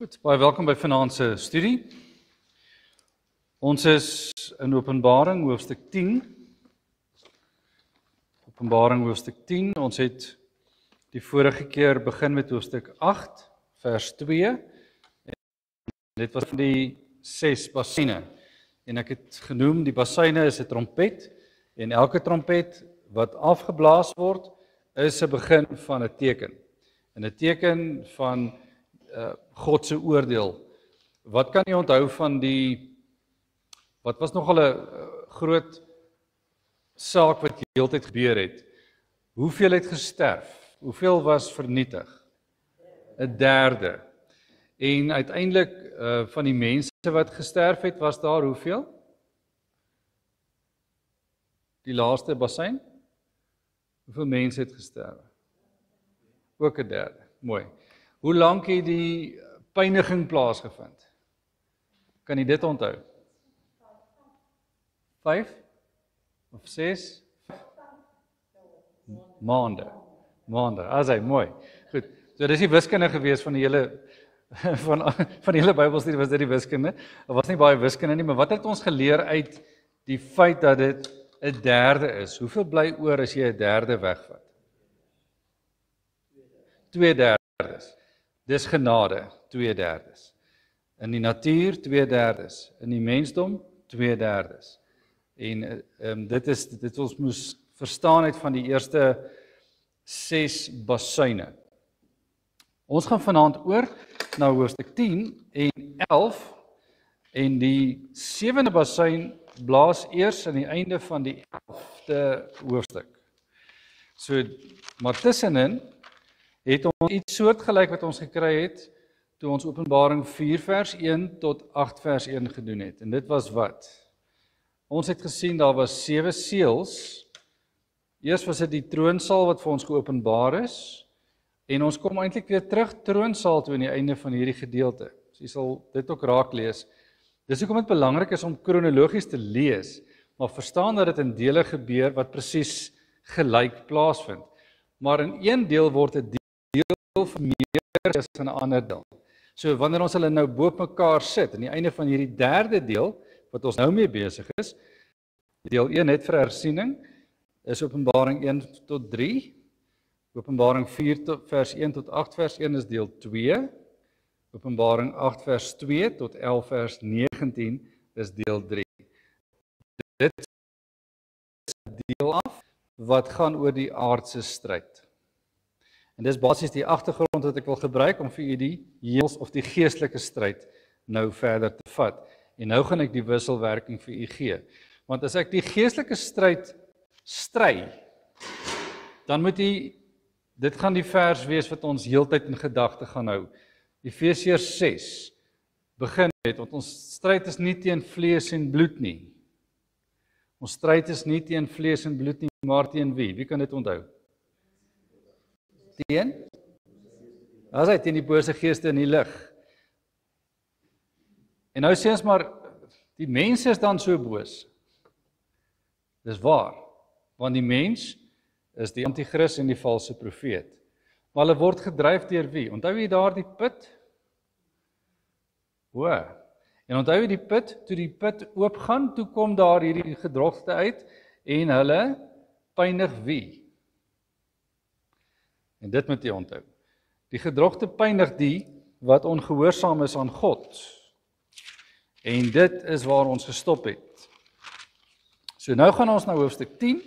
Goed, baie welkom by vanaand se studie. Ons is in Openbaring hoofstuk 10. Openbaring hoofstuk 10. Ons het die vorige keer begin met hoofstuk 8 vers 2. En dit was van die 6 basyne. En ek het genoem die basyne is 'n trompet en elke trompet wat afgeblaas word is 'n begin van 'n teken. En 'n teken van God se oordeel. Wat kan jy onthou van wat was nogal 'n groot saak wat heeltyd gebeur het? Hoeveel het gesterf? Hoeveel was vernietig? 'n derde. En uiteindelik van die mense wat gesterf het, was daar hoeveel? Die laaste basyn? Hoeveel mense het gesterf? Ook 'n derde. Mooi. Hoe lank het die pyniging plaasgevind? Kan jy dit onthou? 5 of 6 maande. As hy mooi. Goed. So dis die wiskunde gewees van die hele van die hele Bybelstudie, was dit die wiskunde. Daar was nie baie wiskunde nie, maar wat het ons geleer uit die feit dat dit 'n derde is? Hoeveel bly oor as jy 'n derde wegvat? 2/3. Dis genade, 2/3. In die natuur 2/3. In die mensdom 2/3. En dit ons moes verstaan uit van die eerste 6 basyne. Ons gaan vanaand oor na hoofstuk 10 en 11 en die 7de basyn blaas eers aan die einde van die 11de hoofstuk. So, maar tussenin het ons iets soortgelyk wat ons gekry het toe ons Openbaring 4 vers 1 tot 8 vers 1 gedoen het. En dit was wat? Ons het gesien daar was 7 seels. Eers was dit die troonsaal wat vir ons geopenbaar is. En ons kom eintlik weer terug troonsaal toe aan die einde van hierdie gedeelte. So jy sal dit ook raak lees. Dis hoekom dit belangrik is om kronologies te lees, maar verstaan dat dit in dele gebeur wat presies gelyk plaasvind. Maar in een deel word 'n deel van meer as 'n ander deel. So wanneer ons hulle nou bo mekaar sit, aan die einde van hierdie derde deel, wat ons nou mee besig is, deel 1 net vir hersiening, is Openbaring 1 tot 3, Openbaring 4 tot vers 1 tot 8 vers 1 is deel 2, Openbaring 8 vers 2 tot 11 vers 19 is deel 3. Dit is deel af wat gaan oor die aardse stryd. En dis basies die agtergrond wat ek wil gebruik om vir u die heels of die geestelike stryd nou verder te vat. En nou gaan ek die wisselwerking vir u gee. Want as ek die geestelike stryd stry, dan moet dit gaan die vers wees wat ons heeltyd in gedagte gaan hou. Efesiërs 6 begin met, want ons stryd is nie teen vlees en bloed nie. Ons stryd is nie teen vlees en bloed nie, maar teen wie? Wie kan dit onthou? As hy teen die bose geeste in die lig. En nou sê ons maar, die mense is dan so boos. Dis waar, want die mens is die anti-kris en die valse profeet. Maar hulle word gedryf deur wie? Onthou jy daar die put? En onthou jy die put, toe die put oopgaan, toe kom daar hierdie gedrogte uit, en hulle pynig wie? En dit moet jy onthou. Die gedrogte pynig die wat ongehoorsaam is aan God. En dit is waar ons gestop het. So nou gaan ons na hoofstuk 10.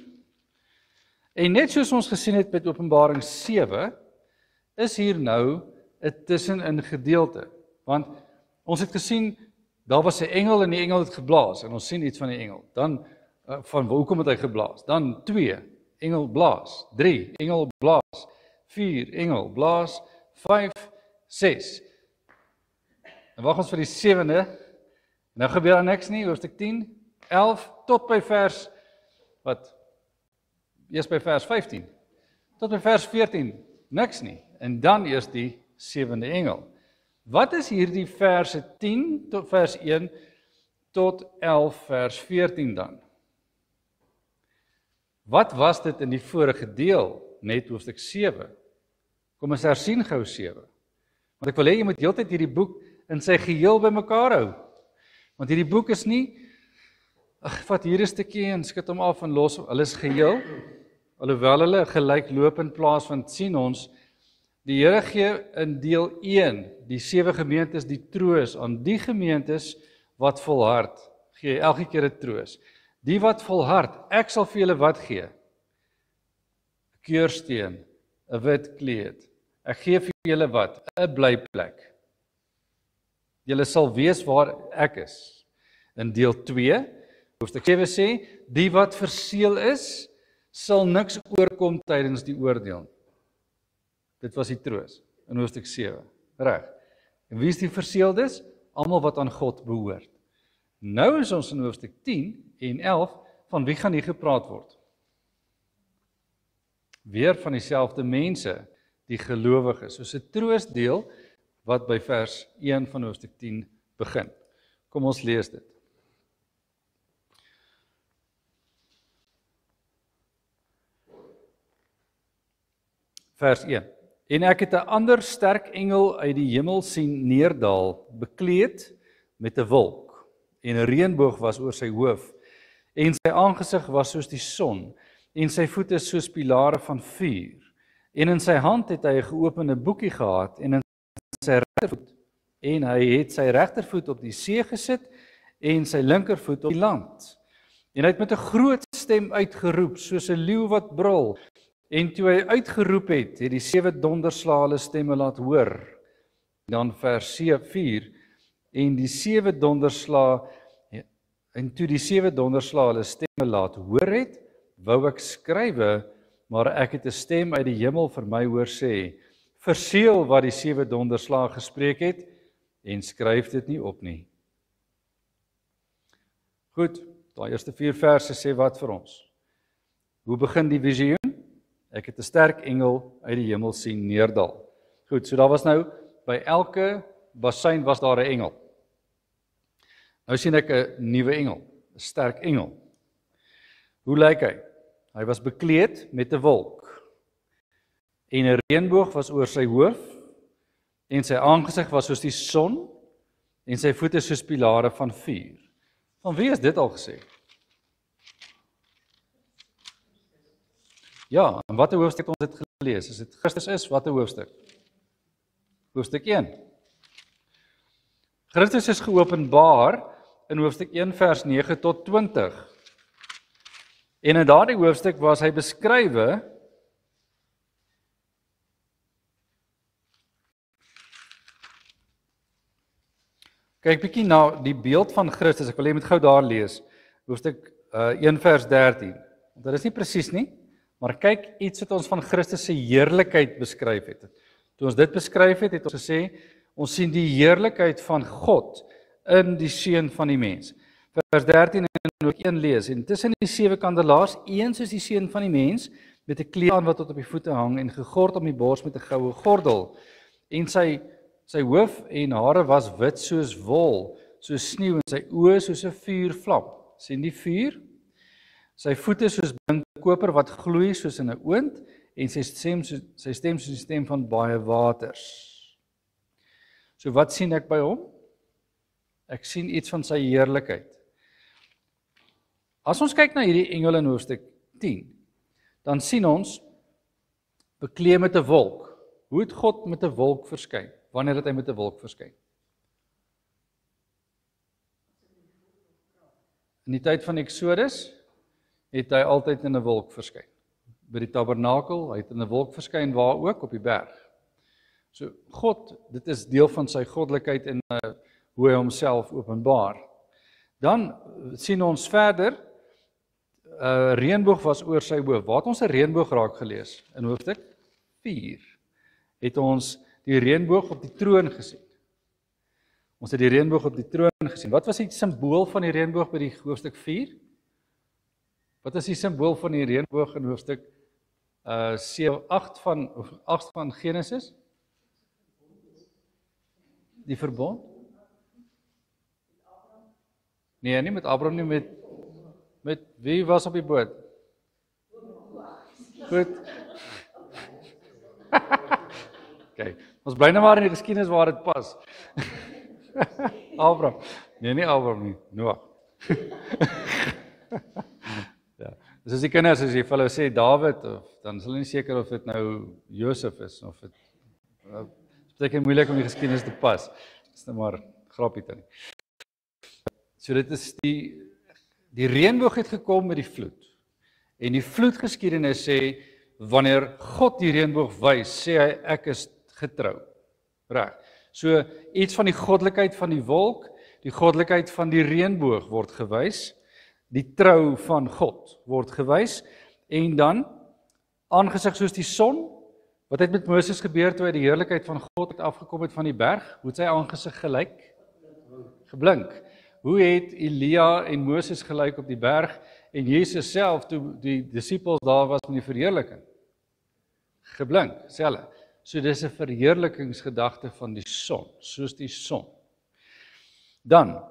En net soos ons gesien het met Openbaring 7, is hier nou 'n tussenin gedeelte. Want ons het gesien, daar was 'n engel en die engel het geblaas. En ons sien iets van die engel. Dan, van hoekom het hy geblaas? Dan 2, engel blaas. 3, engel blaas. 4, engel blaas. 5, 6. En wag ons vir die 7de. Nou gebeur daar niks nie, hoofstuk 10, 11, tot by vers, eers by vers 15, tot by vers 14, niks nie, en dan eers die 7de engel. Wat is hierdie verse 10 tot vers 1 tot 11 vers 14 dan? Wat was dit in die vorige deel, net hoofstuk 7? Kom ons hersien gou 7. Want ek wil hê jy moet heeltyd hierdie boek in sy geheel bymekaar hou. Want hierdie boek is nie, vat hier 'n stukkie en skud hom af en los, hulle is geheel, alhoewel hulle gelyk loop in plaas van sien ons, die Here gee in deel 1, die 7 gemeentes die troos aan die gemeentes wat volhard, gee elke keer 'n troos. Die wat volhard, ek sal vir julle wat gee? 'n Keursteen, 'n wit kleed. Ek gee vir julle wat? 'n blyplek. Julle sal weet waar ek is. In deel 2, hoofstuk 7 sê, die wat verseël is, sal niks oorkom tydens die oordeel. Dit was die troos in hoofstuk 7. Reg. En wie is die verseëldes? Almal wat aan God behoort. Nou is ons in hoofstuk 10 en 11, van wie gaan hier gepraat word? Weer van dieselfde mense, die gelowiges. Soos 'n troosdeel wat by vers 1 van hoofstuk 10 begin. Kom ons lees dit. Vers 1. En ek het 'n ander sterk engel uit die hemel sien neerdal, bekleed met 'n wolk, en 'n reënboog was oor sy hoof, en sy aangesig was soos die son, en sy voete soos pilare van vuur. En in sy hand het hy 'n geopende boekie gehad, en in sy regtervoet, en hy het sy regtervoet op die see gesit, en sy linkervoet op die land. En hy het met 'n groot stem uitgeroep, soos 'n leeu wat brul. En toe hy uitgeroep het, het die 7 donderslae hulle stemme laat hoor. Dan vers 4, en die 7 donderslae, en toe die 7 donderslae hulle stemme laat hoor het, wou ek skrywe, maar ek het 'n stem uit die hemel vir my hoor sê, verseël wat die 7 donderslae gespreek het, en skryf dit nie op nie. Goed, daai eerste 4 verse sê wat vir ons? Hoe begin die visioen? Ek het 'n sterk engel uit die hemel sien neerdal. Goed, so daar was nou, by elke bassein was daar 'n engel. Nou sien ek 'n nuwe engel, 'n sterk engel. Hoe lyk hy? Hy was bekleed met 'n wolk. En 'n reënboog was oor sy hoof, en sy aangesig was soos die son, en sy voete soos pilare van vuur. Van wie is dit al gesê? Ja, en watter hoofstuk ons het gelees? As dit Christus is, watter hoofstuk? Hoofstuk 1. Christus is geopenbaar in hoofstuk 1 vers 9 tot 20. En in daardie hoofstuk was hy beskrywe kyk bietjie na die beeld van Christus. Ek wil jy moet gou daar lees. Hoofstuk 1 vers 13. Want dit is nie presies nie, maar kyk iets wat ons van Christus se heerlikheid beskryf het. Toe ons dit beskryf het, het ons gesê, ons sien die heerlikheid van God in die seun van die mens. Vers 13 en ook 1 lees, en tussen die 7 kandelaars, een soos die seun van die mens, met 'n kleed aan wat tot op die voete hang, en gegord om die bors met 'n goue gordel. En sy hoof en hare was wit soos wol, soos sneeu, en sy oë soos 'n vuurvlam. Sien die vuur? Sy voete soos blink koper wat gloei soos in 'n oond, en sy stem soos die stem van baie waters. So wat sien ek by hom? Ek sien iets van sy heerlikheid. As ons kyk na hierdie engel in hoofstuk 10, dan sien ons bekleed met 'n wolk. Hoe het God met 'n wolk verskyn? Wanneer het hy met 'n wolk verskyn? In die tyd van Exodus het hy altyd in 'n wolk verskyn. By die tabernakel, hy het in 'n wolk verskyn waar ook op die berg. So God, dit is deel van sy goddelikheid en hoe hy homself openbaar. Dan sien ons verder, reënboog was oor sy hoof. Waar het ons 'n reënboog raak gelees? In hoofstuk 4 het ons die reënboog op die troon gesien. Ons het die reënboog op die troon gesien. Wat was die simbool van die reënboog by die hoofstuk 4? Wat is die simbool van die reënboog in hoofstuk 8 van Genesis? Die verbond? Nee, nie met Abraham nie, met wie was op die boot? Goed. Okay. Ons bly nou maar in die geskiedenis waar dit pas. Abraham. Nee, nie Abraham nie, Noag. Ja. Dis as die kinders as jy vir hulle sê Dawid of dan is hulle nie seker of dit nou Josef is of dit beteken moeilik om die geskiedenis te pas. Dis nou maar grappie dan. So dit is die reënboog het gekom met die vloed. En die vloedgeskiedenis sê wanneer God die reënboog wys, sê hy ek is getrou. Reg. So iets van die goddelikheid van die wolk, die goddelikheid van die reënboog word gewys, die trou van God word gewys en dan aangesig soos die son, wat het met Moses gebeur toe hy die heerlikheid van God het afgekom het van die berg? Hoe het sy aangesig gelyk? Geblink. Hoe het Elia en Moses gelyk op die berg en Jesus self toe die disippels daar was met die verheerliking? Geblink, selfe. So dis 'n verheerlikingsgedagte van die son, soos die son. Dan,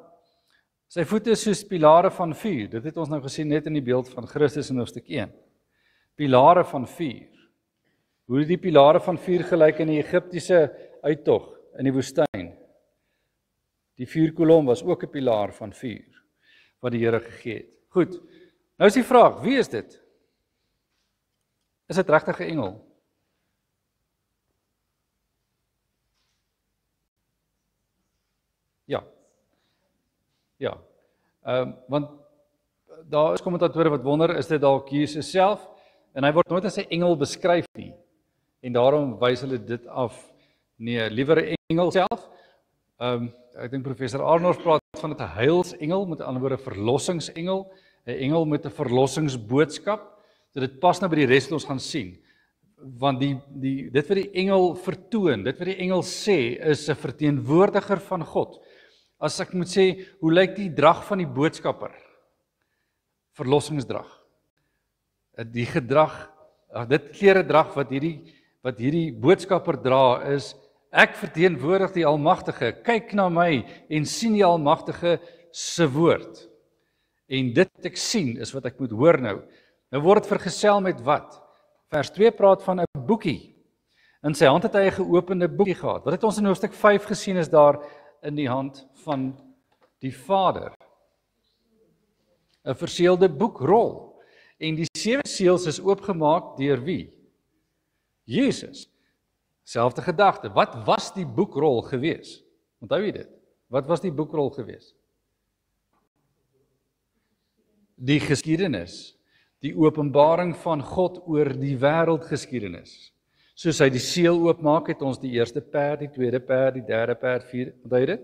sy voete is soos pilare van vuur. Dit het ons nou gesien net in die beeld van Christus in hoofstuk 1. Pilare van vuur. Hoe het die pilare van vuur gelyk in die Egiptiese uittog in die woestyn? Die vuurkolom was ook 'n pilaar van vuur wat die Here gegee het. Goed. Nou is die vraag, wie is dit? Is dit regtig 'n engel? Ja. Ja. Want daar is kommentatore wat wonder, is dit dalk Jesus self? En hy word nooit as 'n engel beskryf nie. En daarom wys hulle dit af. Nee, liewer 'n engel self. Ek dink professor Arnold praat van 'n heilsengel, met ander woorde 'n verlossingsengel, 'n engel met 'n verlossingsboodskap. So dit pas nou by die res wat ons gaan sien. Want dit wat die engel vertoon, dit wat die engel sê, is 'n verteenwoordiger van God. As ek moet sê, hoe lyk die drag van die boodskapper? Verlossingsdrag. Die gedrag, dit kleredrag wat hierdie boodskapper dra is, ek verteenwoordig die Almagtige, kyk na my en sien die Almagtige se woord. En dit wat ek sien is wat ek moet hoor nou. Nou word dit vergesel met wat? Vers 2 praat van 'n boekie. In sy hand het hy 'n geopende boekie gehad. Wat het ons in hoofstuk 5 gesien is daar in die hand van die Vader? 'n verseelde boekrol. En die 7 seels is oopgemaak deur wie? Jesus. Selfde gedagte. Wat was die boekrol gewees? Onthou jy dit? Wat was die boekrol gewees? Die geskiedenis. Die openbaring van God oor die wêreldgeskiedenis. Soos hy die seël oopmaak, het ons die eerste perd, die tweede perd, die derde perd, vierde, onthou jy dit?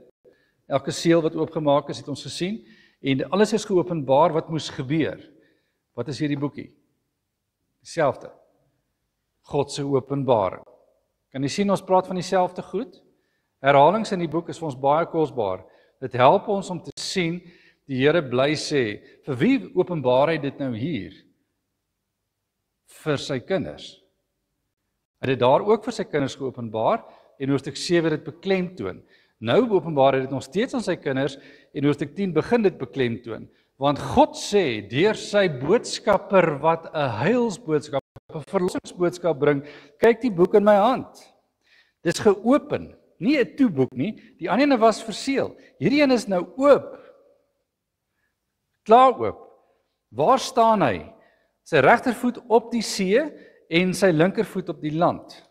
Elke seël wat oopgemaak is, het ons gesien en alles is geopenbaar wat moes gebeur. Wat is hierdie boekie? Dieselfde. God se openbaring. Kan jy sien ons praat van dieselfde goed? Herhalings in die boek is vir ons baie kosbaar. Dit help ons om te sien die Here bly sê, vir wie openbaar hy dit nou hier? Vir sy kinders. Hy het dit daar ook vir sy kinders geopenbaar en hoofstuk 7 dit beklemtoon. Nou openbaar hy dit nog steeds aan sy kinders en hoofstuk 10 begin dit beklemtoon. Want God sê deur sy boodskapper wat 'n heilsboodskap, 'n verlossingsboodskap bring, kyk die boek in my hand. Dis geopen, nie 'n toeboek nie. Die ander een was verseël. Hierdie een is nou oop. Klaar oop. Waar staan hy? Sy regtervoet op die see en sy linkervoet op die land.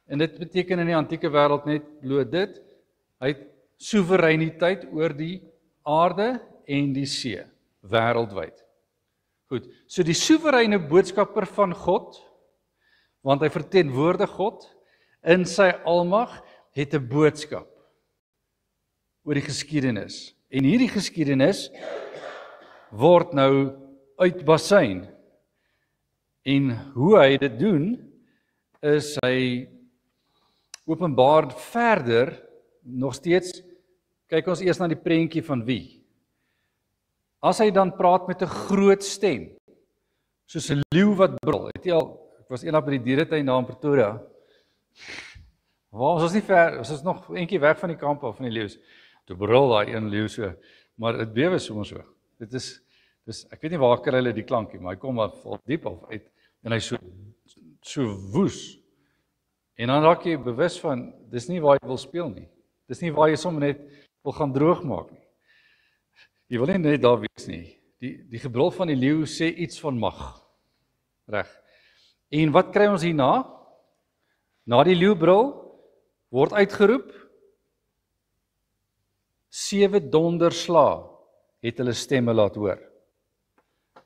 En dit beteken in die antieke wêreld net bloot dit, hy het soewereiniteit oor die aarde en die see, wêreldwyd. Goed, so die soewereine boodskapper van God, want hy verteenwoordig God, in sy almag, het 'n boodskap oor die geskiedenis. En hierdie geskiedenis word nou uitbasyn. En hoe hy dit doen, is hy openbaar verder, nog steeds, kyk ons eers na die prentjie van wie. As hy dan praat met 'n groot stem, soos 'n leeu wat brul, het jy al, ek was eendag by die dieretuin daar in Pretoria, waar ons is nie ver, ons is nog eentjie weg van die kamp af van die leeu's, toe brul daai een leeu so, maar dit bewe soms so, dit is, ek weet nie waar kry hulle die klankie, maar hy kom maar vol diep af uit, en hy so woes, En dan raak jy bewus van, dis nie waar jy wil speel nie. Dis nie waar jy sommer net wil gaan droog maak nie. Jy wil nie net daar wees nie. Die gebrul van die leeu sê iets van mag. Reg. En wat kry ons hierna? Na die leeubrul word uitgeroep 7 donderslae het hulle stemme laat hoor.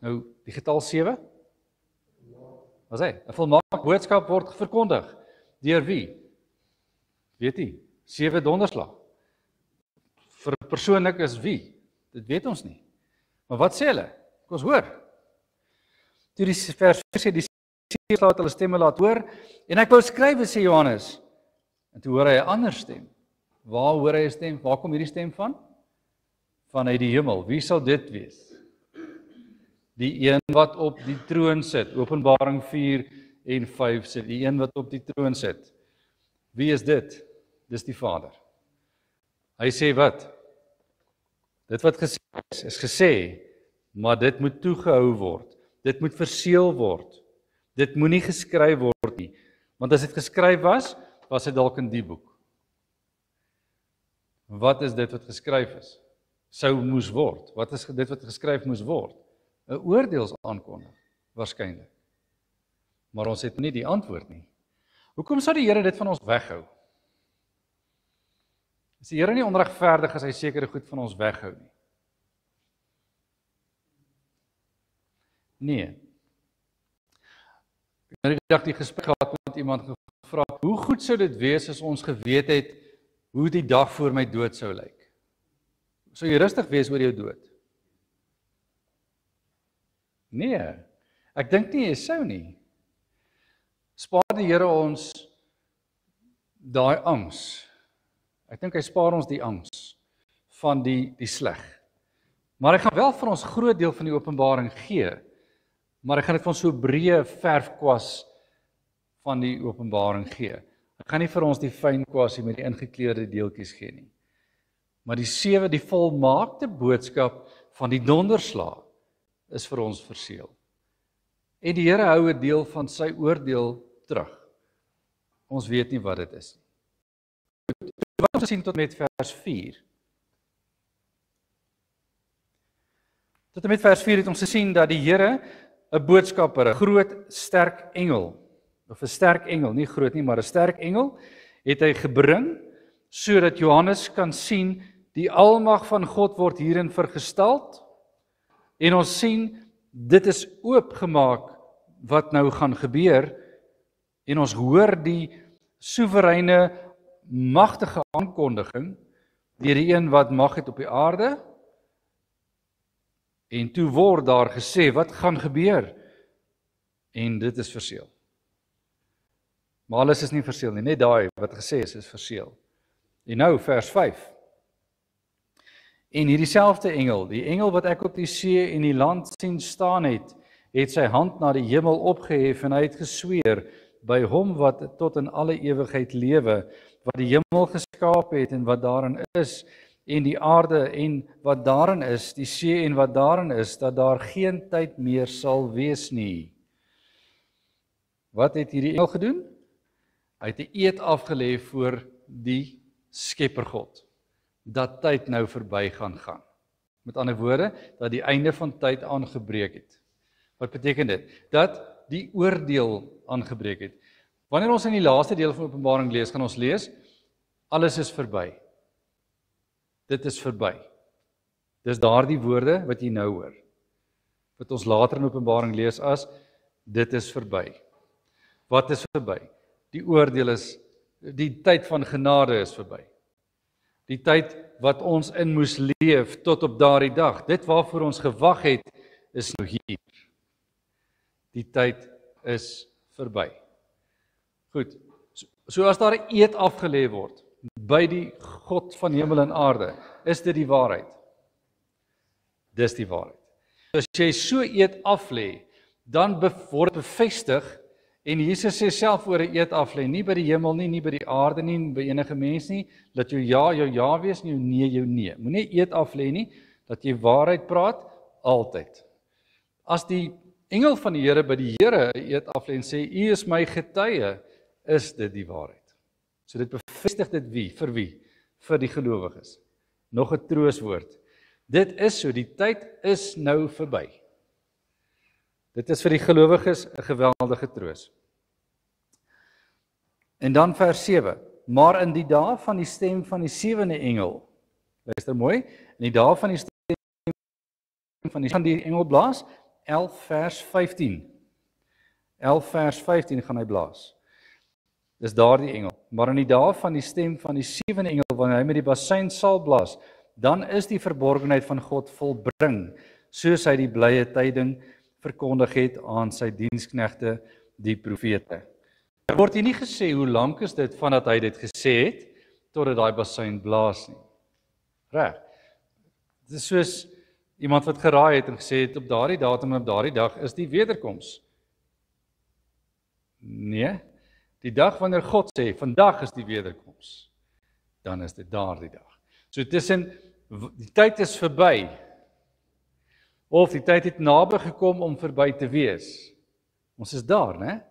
Nou, die getal 7? Wat sê? 'n volmaakte boodskap word verkondig. Deur wie? Weet jy? 7 donderslae. Vir persoonlik is wie? Dit weet ons nie. Maar wat sê hulle? Kom ons hoor. Toe die vers 4 sê, die 7 slaat hulle stemme laat hoor, en ek wou skrywe, sê Johannes, en toe hoor hy 'n ander stem. Waar hoor hy 'n stem? Waar kom hierdie stem van? Vanuit die hemel. Wie sal dit wees? Die een wat op die troon sit. Openbaring 4 en 5 sê, die een wat op die troon sit. Wie is dit? Dis die Vader. Hy sê wat? Dit wat gesê is gesê, maar dit moet toegehou word. Dit moet verseël word. Dit moenie geskryf word nie. Want as dit geskryf was dit dalk in die boek. Wat is dit wat geskryf is? Sou moes word. Wat is dit wat geskryf moes word? 'n Oordeelsaankondiging, waarskynlik. Maar ons het nie die antwoord nie. Hoekom sou die Here dit van ons weghou? Is die Here nie onregverdig as hy sekere goed van ons weghou nie? Nee. Ek het die dag die gesprek gehad met iemand gevra, hoe goed sou dit wees as ons geweet het hoe die dag voor my dood sou lyk? Sou jy rustig wees oor jou dood? Nee, ek dink nie jy sou nie. Spaar die Here ons daai angs. Ek dink hy spaar ons die angs van die sleg. Maar hy gaan wel vir ons groot deel van die Openbaring gee, maar hy gaan dit van so breë verfkwas van die Openbaring gee. Hy gaan nie vir ons die fyn kwasie met die ingekleurde deeltjies gee nie. Maar die 7, die volmaakte boodskap van die donderslae is vir ons verseël. En die Here hou 'n deel van sy oordeel terug. Ons weet nie wat dit is nie. Wat ons sien tot met vers 4. Tot en met vers 4 het ons gesien dat die Here 'n boodskapper, 'n groot, sterk engel, of 'n sterk engel, nie groot nie, maar 'n sterk engel, het hy gebring, sodat Johannes kan sien, die almag van God word hierin vergestald, en ons sien, dit is oopgemaak wat nou gaan gebeur, en ons hoor die soewereine, magtige aankondiging, deur die een wat mag het op die aarde, en toe word daar gesê, wat gaan gebeur? En dit is verseël. Maar alles is nie verseël nie, net daai wat gesê is verseël. En nou vers 5. En hierdie selfde engel, die engel wat ek op die see en die land sien staan het sy hand na die hemel opgehef en hy het gesweer by hom wat tot in alle ewigheid lewe, wat die hemel geskaap het en wat daarin is, en die aarde en wat daarin is, die see en wat daarin is, dat daar geen tyd meer sal wees nie. Wat het hierdie engel gedoen? Hy het 'n eed afgelê voor die Skepper God, dat tyd nou verby gaan. Met ander woorde, dat die einde van tyd aangebreek het. Wat beteken dit? Dat die oordeel aangebreek het. Wanneer ons in die laaste deel van Openbaring lees, gaan ons lees, alles is verby. Dit is verby. Dis daardie woorde wat jy nou hoor, wat ons later in Openbaring lees as, dit is verby. Wat is verby? Die oordeel is, die tyd van genade is verby. Die tyd wat ons in moes leef tot op daardie dag, dit waarvoor ons gewag het, is nou hier. Die tyd is verby. Goed, so as daar 'n eed afgelê word, by die God van hemel en aarde, is dit die waarheid. Dis die waarheid. As jy so eed aflê, dan word bevestig, en Jesus sê self oor 'n eed aflê, nie by die hemel nie, nie by die aarde nie, nie by enige mens nie, dat jou ja wees, nie jou nee. Moenie eed aflê nie, dat jy waarheid praat, altyd. As die engel van die Here by die Here 'n eed aflê en sê, U is my getuie is dit die waarheid. So dit bevestig dit wie? Vir wie? Vir die gelowiges. Nog 'n trooswoord. Dit is so, die tyd is nou verby. Dit is vir die gelowiges 'n geweldige troos. En dan vers 7. Maar in die dae van die stem van die 7de engel, luister mooi, in die dae van die stem van die engel blaas, 11 vers 15. 11 vers 15 gaan hy blaas. Dis daardie engel. Maar in die dae van die stem van die 7de engel, wanneer hy met die basuin sal blaas, dan is die verborgenheid van God volbring, soos hy die blye tyding verkondig het aan sy diensknegte, die profete. Er word hier nie gesê hoe lank is dit vandat hy dit gesê het, totdat daai basuin blaas nie. Reg. Dit is soos iemand wat geraai het en gesê het, op daardie datum en op daardie dag is die wederkoms. Nee, die dag wanneer God sê, vandag is die wederkoms, dan is dit daardie dag. So tussen, die tyd is verby, of die tyd het naby gekom om verby te wees. Ons is daar, né?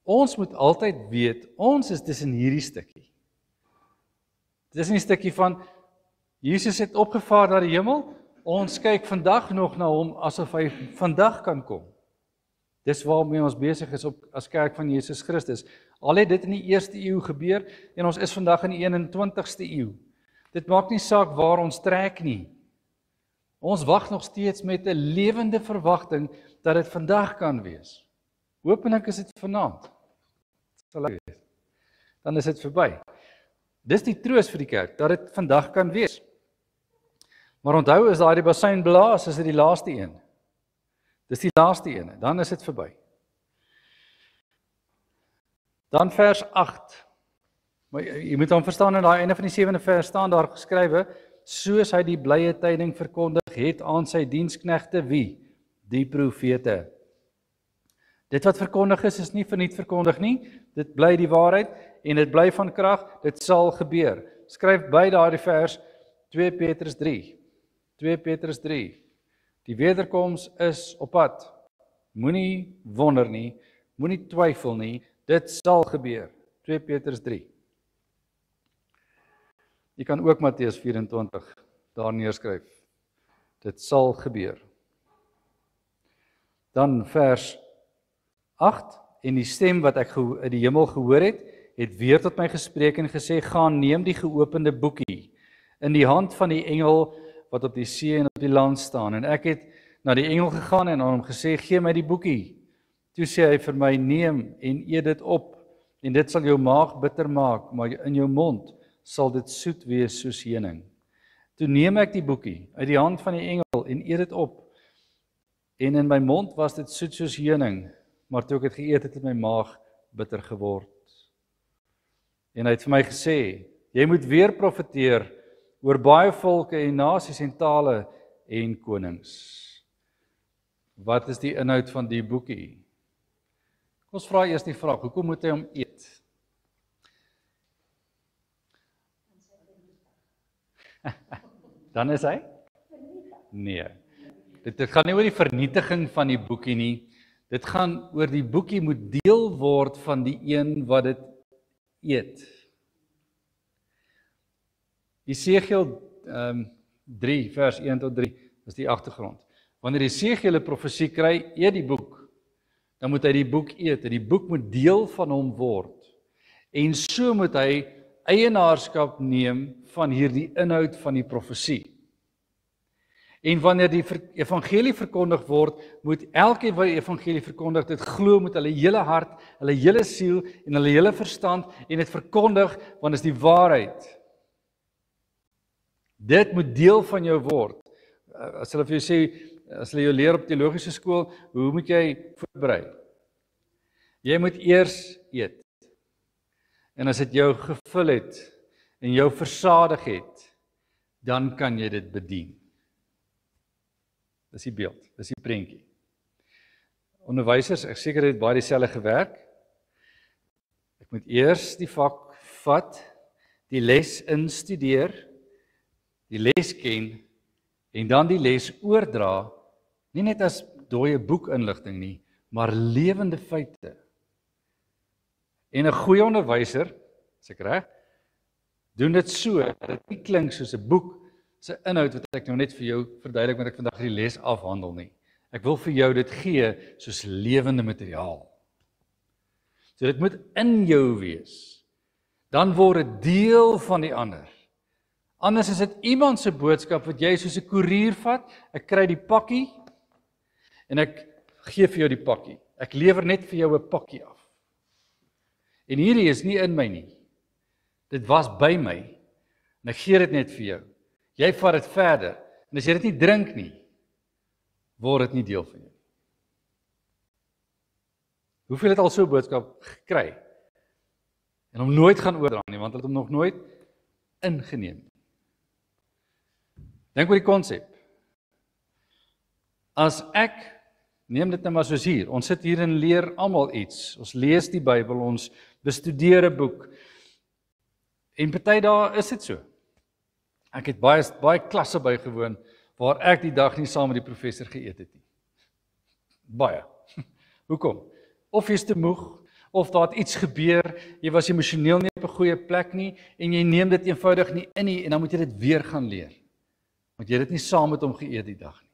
Ons moet altyd weet, ons is tussen hierdie stukkie. Dit is nie 'n stukkie van, Jesus het opgevaar na die hemel, ons kyk vandag nog na hom, asof hy vandag kan kom. Dis waarmee ons besig is as kerk van Jesus Christus. Al het dit in die 1ste eeu gebeur, en ons is vandag in die 21ste eeu. Dit maak nie saak waar ons trek nie. Ons wag nog steeds met 'n lewende verwagting, dat dit vandag kan wees. Hopelik is dit vanaand. Sal ek wees. Dan is dit verby. Dis die troos vir die kerk, dat dit vandag kan wees. Maar onthou, as daai die basuin blaas, is dit die laaste een. Dis die laaste een, dan is dit verby. Dan vers 8. Maar jy moet dan verstaan, in daai einde van die 7de vers staan daar geskrywe, soos hy die blye tyding verkondig het aan sy diensknegte wie? Die profete. Dit wat verkondig is nie verniet verkondig nie. Dit bly die waarheid en dit bly van krag, dit sal gebeur. Skryf by daardie vers 2 Petrus 3. 2 Petrus 3. Die wederkoms is op pad. Moenie wonder nie, moenie twyfel nie, dit sal gebeur. 2 Petrus 3. Jy kan ook Matteus 24 daar neerskryf. Dit sal gebeur. Dan vers 8, en die stem wat ek uit die hemel gehoor het weer tot my gespreek en gesê, gaan neem die geopende boekie in die hand van die engel wat op die see en op die land staan. En ek het na die engel gegaan en aan hom gesê, gee my die boekie. Toe sê hy vir my, neem en eet dit op, en dit sal jou maag bitter maak, maar in jou mond sal dit soet wees soos heuning. Toe neem ek die boekie uit die hand van die engel en eet dit op, en in my mond was dit soet soos heuning, maar toe ek het geëet het my maag bitter geword. En hy het vir my gesê, jy moet weer profeteer oor baie volke en nasies en tale en konings. Wat is die inhoud van die boekie? Ons vra eers die vraag, hoekom moet hy hom eet? Dan is hy? Nee. Dit gaan nie oor die vernietiging van die boekie nie. Dit gaan oor die boekie moet deel word van die een wat dit eet. Jesegiel 3 vers 1 tot 3 is die agtergrond. Wanneer Jesegiel 'n profesie kry, eet die boek, dan moet hy die boek eet. Die boek moet deel van hom word. En so moet hy eienaarskap neem van hierdie inhoud van die profesie. En wanneer die evangelie verkondig word, moet elkeen wat die evangelie verkondig, dit glo met hulle hele hart, hulle hele siel en hulle hele verstand en dit verkondig, want dit is die waarheid. Dit moet deel van jou word. As hulle vir jou sê, as hulle jou leer op teologiese skool, hoe moet jy voorberei? Jy moet eers eet. En as dit jou gevul het en jou versadig het, dan kan jy dit bedien. Dis die beeld, dis die prentjie. Onderwysers, ek seker het baie dieselfde gewerk. Ek moet eers die vak vat, die les instudeer, die les ken, en dan die les oordra, nie net as dooie boekinligting nie, maar lewende feite. En 'n goeie onderwyser, as ek reg, doen dit so, dat dit nie klink soos 'n boek se inhoud wat ek nou net vir jou verduidelik wat ek vandag die les afhandel nie. Ek wil vir jou dit gee soos lewende materiaal. So dit moet in jou wees. Dan word dit deel van die ander. Anders is dit iemand se boodskap wat jy soos 'n koerier vat. Ek kry die pakkie en ek gee vir jou die pakkie. Ek lewer net vir jou 'n pakkie af. En hierdie is nie in my nie. Dit was by my. En ek gee dit net vir jou. Jy vat dit verder. En as jy dit nie drink nie, word dit nie deel van jou. Hoeveel het al so 'n boodskap gekry? En hom nooit gaan oordra nie, want hulle het hom nog nooit ingeneem nie. Dink oor die konsep. As ek, neem dit nou maar soos hier, ons sit hier en leer almal iets. Ons lees die Bybel, ons bestudeer 'n boek. En party dae is dit so. Ek het baie klasse bygewoon waar ek die dag nie saam met die professor geëet het nie. Baie. Hoekom? Of jy's te moeg, of daar het iets gebeur, jy was emosioneel nie op 'n goeie plek nie, en jy neem dit eenvoudig nie in nie, en dan moet jy dit weer gaan leer. Want jy het dit nie saam met hom geëet die dag nie.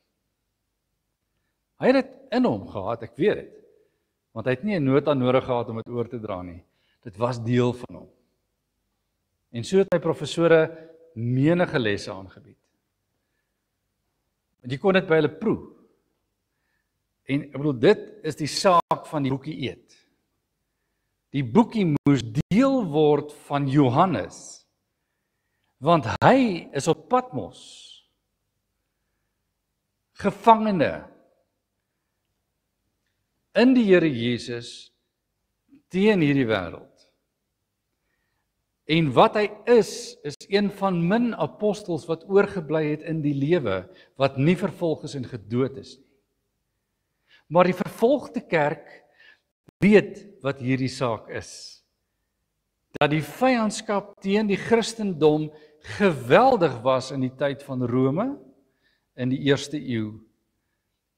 Hy het dit in hom gehad, ek weet dit. Want hy het nie 'n nota nodig gehad om dit oor te dra nie. Dit was deel van hom. En so het my professore menige lesse aangebied. Want jy kon dit by hulle proe. En ek bedoel, dit is die saak van die boekie eet. Die boekie moes deel word van Johannes, want hy is op Patmos, gevangene in die Here Jesus teen hierdie wêreld. En wat hy is een van min apostels wat oorgebly het in die lewe, wat nie vervolg is en gedood is nie. Maar die vervolgde kerk weet wat hierdie saak is. Dat die vyandskap teen die Christendom geweldig was in die tyd van Rome, in die 1ste eeu,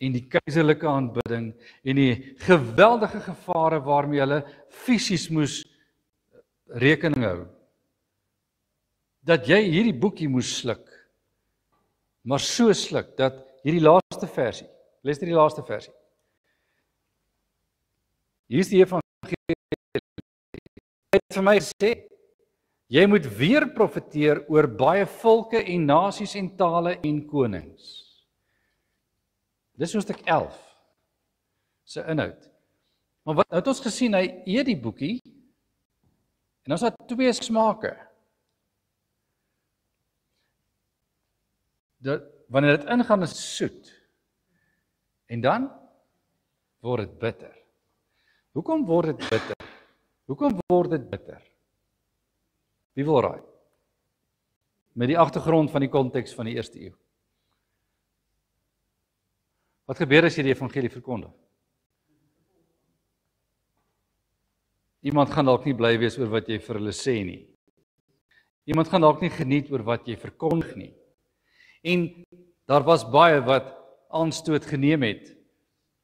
en die keiserlike aanbidding, en die geweldige gevare waarmee hulle fisies moes rekening hou. Dat jy hierdie boekie moes sluk, maar so sluk, dat hierdie laaste versie, lees die laaste versie. Hier is die evangelie. Hy het vir my gesê, jy moet weer profeteer oor baie volke en nasies en tale en konings. Dis hoofstuk 11 se inhoud. Maar wat het ons gesien, hy eet die boekie, en ons het 2 smake. Wanneer dit ingaan is soet, en dan word dit bitter. Hoekom word dit bitter? Hoekom word dit bitter? Wie wil raai? Met die agtergrond van die konteks van die 1ste eeu. Wat gebeur as jy die evangelie verkondig? Iemand gaan dalk nie bly wees oor wat jy vir hulle sê nie. Iemand gaan dalk nie geniet oor wat jy verkondig nie. En daar was baie wat aanstoot geneem het,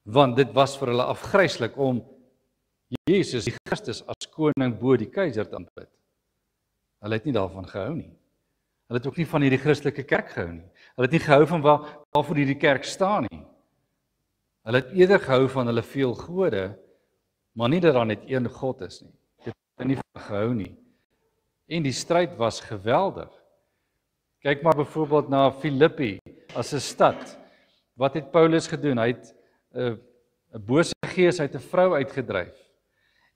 want dit was vir hulle afgryslik om Jesus, die Christus, as koning bo die keiser te aanbid. Hulle het nie daarvan gehou nie. Hulle het ook nie van hierdie Christelike kerk gehou nie. Hulle het nie gehou van waarvoor hierdie kerk staan nie. Hulle het eerder gehou van hulle veel gode, maar nie dat daar net een God is nie. Dit het nie van gehou nie. En die stryd was geweldig. Kyk maar byvoorbeeld na Filippi as 'n stad. Wat het Paulus gedoen? Hy het 'n bose gees uit 'n vrou uitgedryf.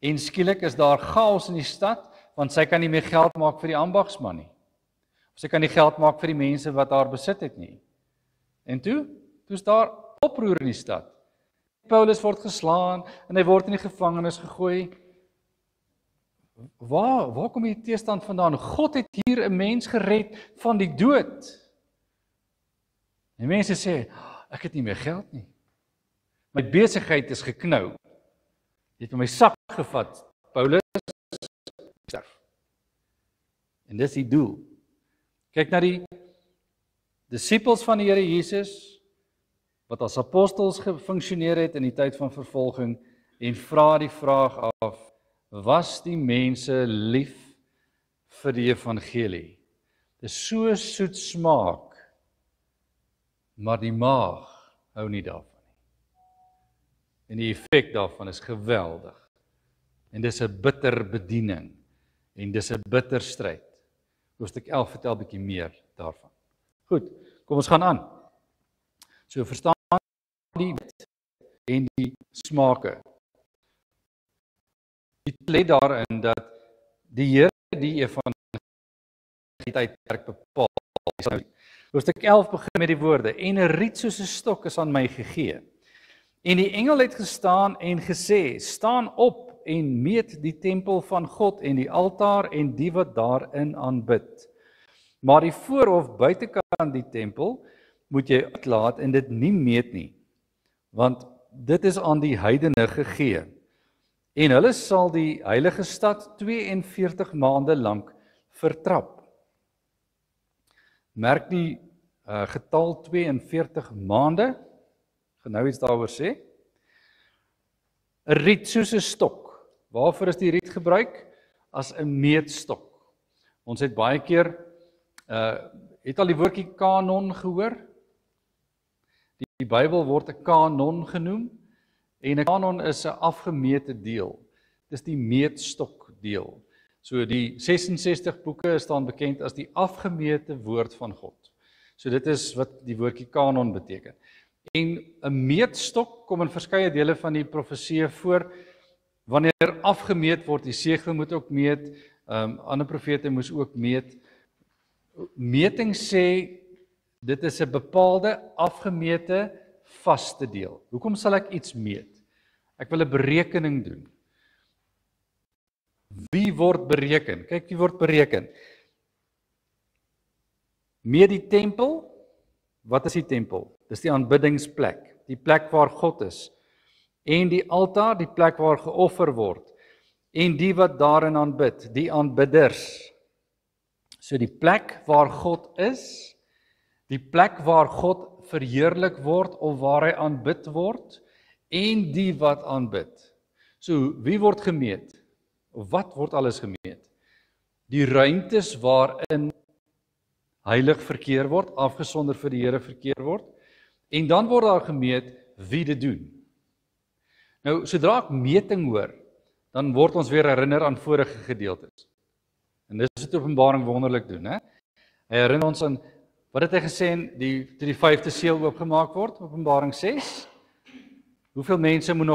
En skielik is daar chaos in die stad, want sy kan nie meer geld maak vir die ambagsman nie. Of sy kan nie geld maak vir die mense wat haar besit het nie. En toe is daar oproer in die stad. Paulus word geslaan en hy word in die gevangenis gegooi. Waar kom die teestand vandaan? God het hier 'n mens gered van die dood. En mense sê, ek het nie meer geld nie. My besigheid is geknou. Jy het my sak gevat, Paulus, sterf. En dis die doel. Kyk na die disippels van die Here Jesus, wat as apostels gefunksioneer het in die tyd van vervolging, en vra die vraag af, was die mense lief vir die evangelie. Dit is so soet smaak, maar die maag hou nie daarvan nie. En die effek daarvan is geweldig. En dis 'n bitter bediening. En dis 'n bitter stryd. Hoofstuk 11 vertel 'n bietjie meer daarvan. Goed, kom ons gaan aan. So verstaan die wet en die smake. Die lê daarin dat die Here die evangelie tydperk bepaal. Hoofstuk 11 begin met die woorde: en 'n riet soos 'n stok is aan my gegee. En die engel het gestaan en gesê: staan op en meet die tempel van God en die altaar en die wat daarin aanbid. Maar die voorhof buitekant die tempel moet jy uitlaat en dit nie meet nie, want dit is aan die heidene gegee. En hulle sal die heilige stad 42 maande lank vertrap. Merk die getal 42 maande. Gaan nou iets daaroor sê. 'n Riet soos 'n stok. Waarvoor is die riet gebruik? As 'n meetstok. Ons het baie keer het al die woordjie kanon gehoor? Die Bybel word 'n kanon genoem en 'n kanon is 'n afgemete deel. Dis die meetstok deel. So die 66 boeke staan bekend as die afgemete woord van God. So dit is wat die woordjie kanon beteken. En 'n meetstok kom in verskeie dele van die profeseë voor. Wanneer afgemeet word, Jesegiel moet ook meet, ander profete moes ook meet. Meting sê dit is 'n bepaalde afgemete vaste deel. Hoekom sal ek iets meet? Ek wil 'n berekening doen. Wie word bereken? Kyk, wie word bereken? Meet die tempel. Wat is die tempel? Dis die aanbiddingsplek, die plek waar God is. En die altaar, die plek waar geoffer word. En die wat daarin aanbid, die aanbidders. So die plek waar God is, die plek waar God verheerlik word of waar hy aanbid word, en die wat aanbid. So wie word gemeet? Of wat word alles gemeet? Die ruimtes waarin heilig verkeer word, afgesonder vir die Here verkeer word, en dan word daar gemeet wie dit doen. Nou, sodra ek meting hoor, dan word ons weer herinner aan vorige gedeeltes. En dis wat Openbaring wonderlik doen, hè? Hy herinner ons aan, wat het hy gesê, toe die 5de seël oopgemaak word, Openbaring 6? Hoeveel mense moet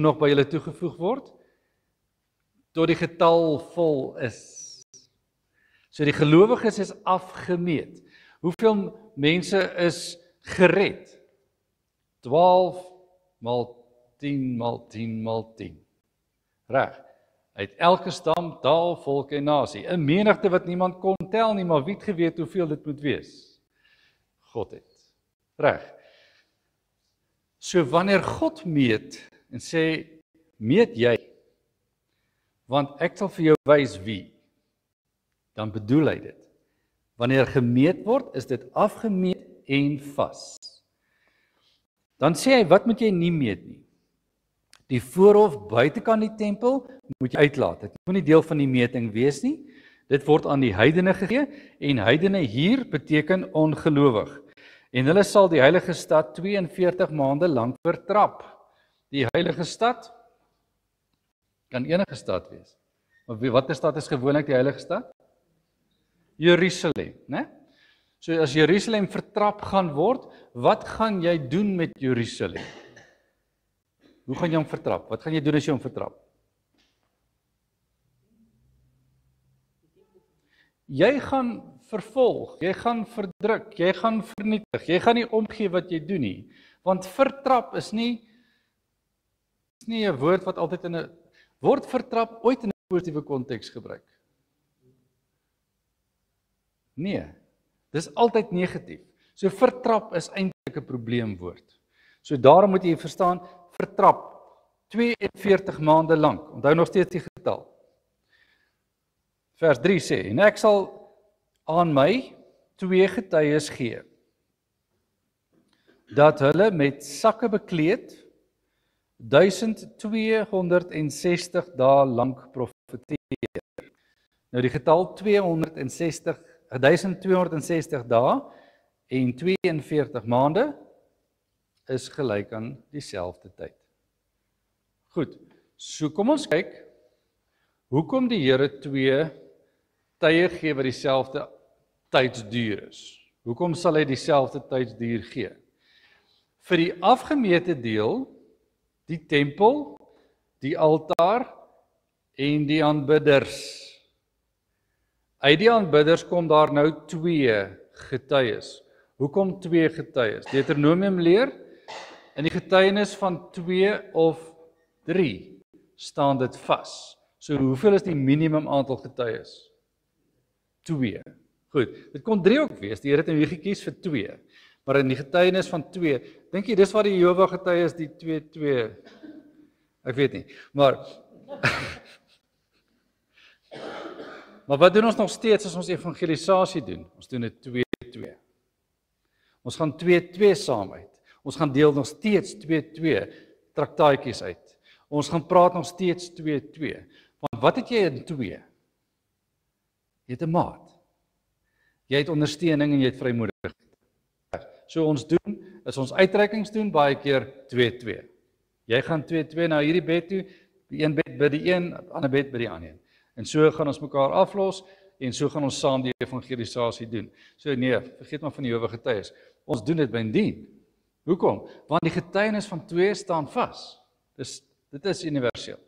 nog by julle toegevoeg word? Tot die getal vol is. So die gelowiges is afgemeet. Hoeveel mense is gered? 12 maal 10 maal 10 maal 10. Reg. Uit elke stam, taal, volk en nasie. 'n menigte wat niemand kon tel nie, maar wie het geweet hoeveel dit moet wees? God het. Reg. So wanneer God meet en sê, meet jy, want ek sal vir jou wys wie, dan bedoel hy dit. Wanneer gemeet word, is dit afgemeet en vas. Dan sê hy, wat moet jy nie meet nie? Die voorhof buitekant die tempel moet jy uitlaat. Dit moet nie deel van die meting wees nie. Dit word aan die heidene gegee, en heidene hier beteken ongelowig. En hulle sal die heilige stad 42 maande lank vertrap. Die heilige stad kan enige stad wees. Maar watter stad is gewoonlik die heilige stad? Jerusalem, né? So as Jerusalem vertrap gaan word, wat gaan jy doen met Jerusalem? Hoe gaan jy hom vertrap? Wat gaan jy doen as jy hom vertrap? Jy gaan vervolg, jy gaan verdruk, jy gaan vernietig, jy gaan nie omgee wat jy doen nie. Want vertrap is nie 'n woord wat altyd word vertrap ooit in 'n positiewe konteks gebruik. Nee, dis altyd negatief. So vertrap is eintlik 'n probleemwoord. So daarom moet jy verstaan, vertrap 42 maande lank. Onthou nog steeds die getal. Vers 3 sê, en ek sal aan my 2 getuies gee, dat hulle met sakke bekleed 1260 dae lank profeteer. Nou die getal 1260 dae en 42 maande is gelyk aan dieselfde tyd. Goed, so kom ons kyk, hoekom die Here twee tye gee wat dieselfde tydsduur is. Hoekom sal hy dieselfde tydsduur gee? Vir die afgemete deel, die tempel, die altaar en die aanbidders. Uit die aanbidders kom daar nou twee getuies. Hoekom twee getuies? Deuteronomium leer, in die getuienis van 2 of 3 staan dit vas. So hoeveel is die minimum aantal getuies? 2. Goed, dit kon 3 ook wees, die Here het nou hier gekies vir 2. Maar in die getuienis van 2, dink jy dis waar die Jehova getuies die 2, ek weet nie, maar maar wat doen ons nog steeds as ons evangelisasie doen? Ons doen dit 2. Ons gaan 2 saam uit. Ons gaan deel nog steeds 2 traktaatjies uit. Ons gaan praat nog steeds 2. Want wat het jy in 2? Jy het 'n maat. Jy het ondersteuning en jy het vrymoedigheid. So ons doen, is ons uitreikings doen baie keer 2. Jy gaan 2 na hierdie bed toe, die een bed by die een, ander bed by die ander een. En so gaan ons mekaar aflos en so gaan ons saam die evangelisasie doen. So nee, vergeet maar van die Jehova getuies. Ons doen dit by dien. Hoekom? Want die getuienis van 2 staan vas. Dit is universeel.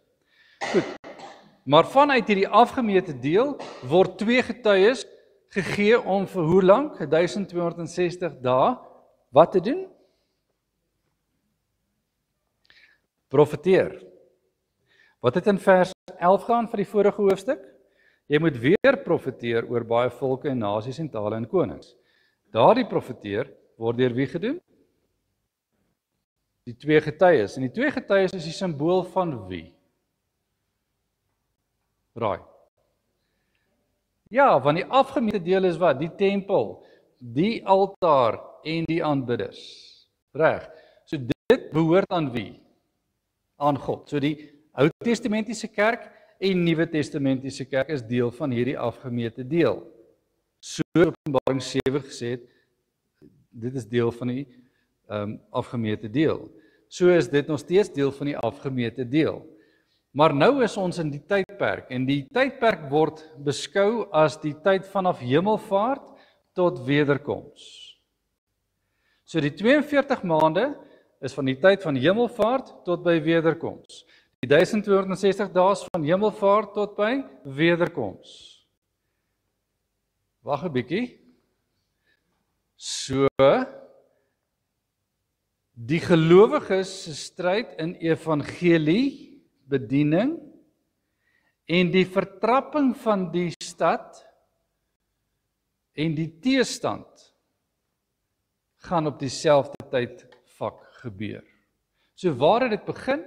Goed. Maar vanuit hierdie afgemete deel word 2 getuies gegee om vir hoe lank? 1260 dae wat te doen? Profeteer. Wat het in vers 11 gaan vir die vorige hoofstuk? Jy moet weer profeteer oor baie volke en nasies en tale en konings. Daardie profeteer word deur wie gedoen? Die 2 getuies. En die 2 getuies is die simbool van wie? Raai. Ja, want die afgemete deel is wat? Die tempel, die altaar en die aanbidders. Reg. So dit behoort aan wie? Aan God. So die Ou Testamentiese kerk en Nuwe Testamentiese kerk is deel van hierdie afgemete deel. So Openbaring 7 gesê het, dit is deel van die afgemete deel. So is dit nog steeds deel van die afgemete deel. Maar nou is ons in die tydperk en die tydperk word beskou as die tyd vanaf hemelvaart tot wederkoms. So die 42 maande is van die tyd van hemelvaart tot by wederkoms. Die 1260 dae van hemelvaart tot by wederkoms. Wag 'n bietjie. So die gelowiges se stryd in evangelie, bediening en die vertrapping van die stad en die teestand gaan op dieselfde tydvak gebeur. So waar het dit begin?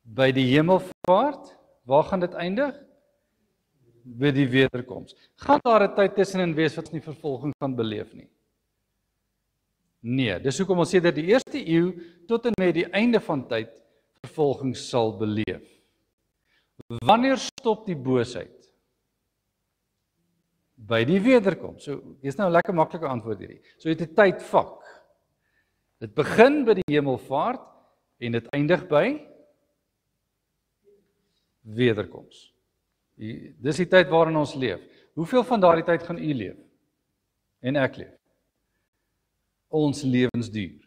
By die hemelvaart, waar gaan dit eindig? By die wederkoms. Gaan daar 'n tyd tussenin wees wat ons nie vervolging gaan beleef nie? Nee, dis hoekom ons sê dat die eerste eeu tot en met die einde van tyd vervolging sal beleef. Wanneer stop die boosheid? By die wederkoms. So, dis nou 'n lekker maklike antwoord hierdie. So jy het 'n tydvak. Dit begin by die hemelvaart en dit eindig by wederkoms. Dis die tyd waarin ons leef. Hoeveel van daardie tyd gaan u leef? En ek leef? Ons lewensduur.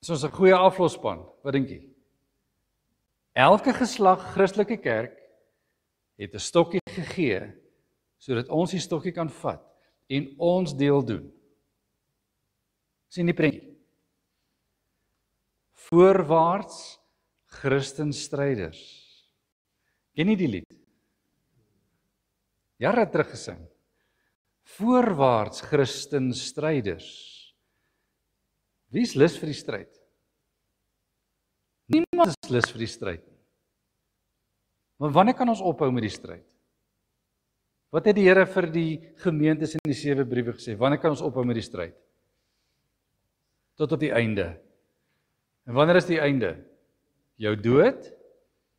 Soos 'n goeie aflosspan, wat dink jy? Elke geslag Christelike kerk het 'n stokkie gegee sodat ons die stokkie kan vat en ons deel doen. Sien die prentjie? Voorwaarts Christenstryders. Ken jy die lied? Jare terug gesing. Voorwaarts Christenstryders. Wie is lus vir die stryd? Niemand is lus vir die stryd nie. Maar wanneer kan ons ophou met die stryd? Wat het die Here vir die gemeentes in die 7 briewe gesê? Wanneer kan ons ophou met die stryd? tot op die einde. En wanneer is die einde? Jou dood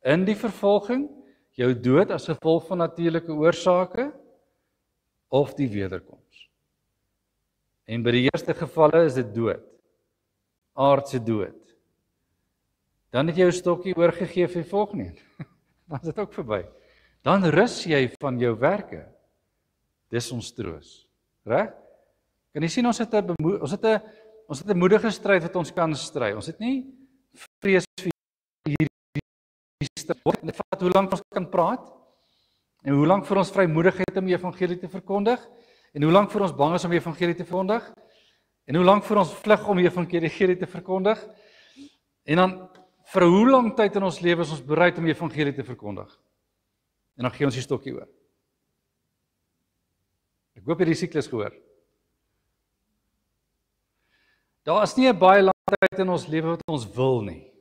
in die vervolging, jou dood as gevolg van natuurlike oorsake of die wederkoms. En by die eerste gevalle is dit dood, aardse dood. Dan het jy jou stokkie oorgegee vir die volgende. Dan is dit ook verby. Dan rus jy van jou werke. Dis ons troos. Reg? Kan jy sien ons het 'n moedige stryd wat ons kan stry. Ons het nie vrees vir hierdie stryd. Dit vat hoe lank ons kan praat en hoe lank vir ons vrymoedigheid om die evangelie te verkondig en hoe lank vir ons bang is om die evangelie te verkondig en hoe lank vir ons vlug om die evangelie te verkondig en dan vir hoe lang tyd in ons lewe is ons bereid om die evangelie te verkondig. En dan gee ons die stokkie oor. Ek hoop jy die siklus gehoor. Daar is nie 'n baie lang tyd in ons lewe wat ons wil nie.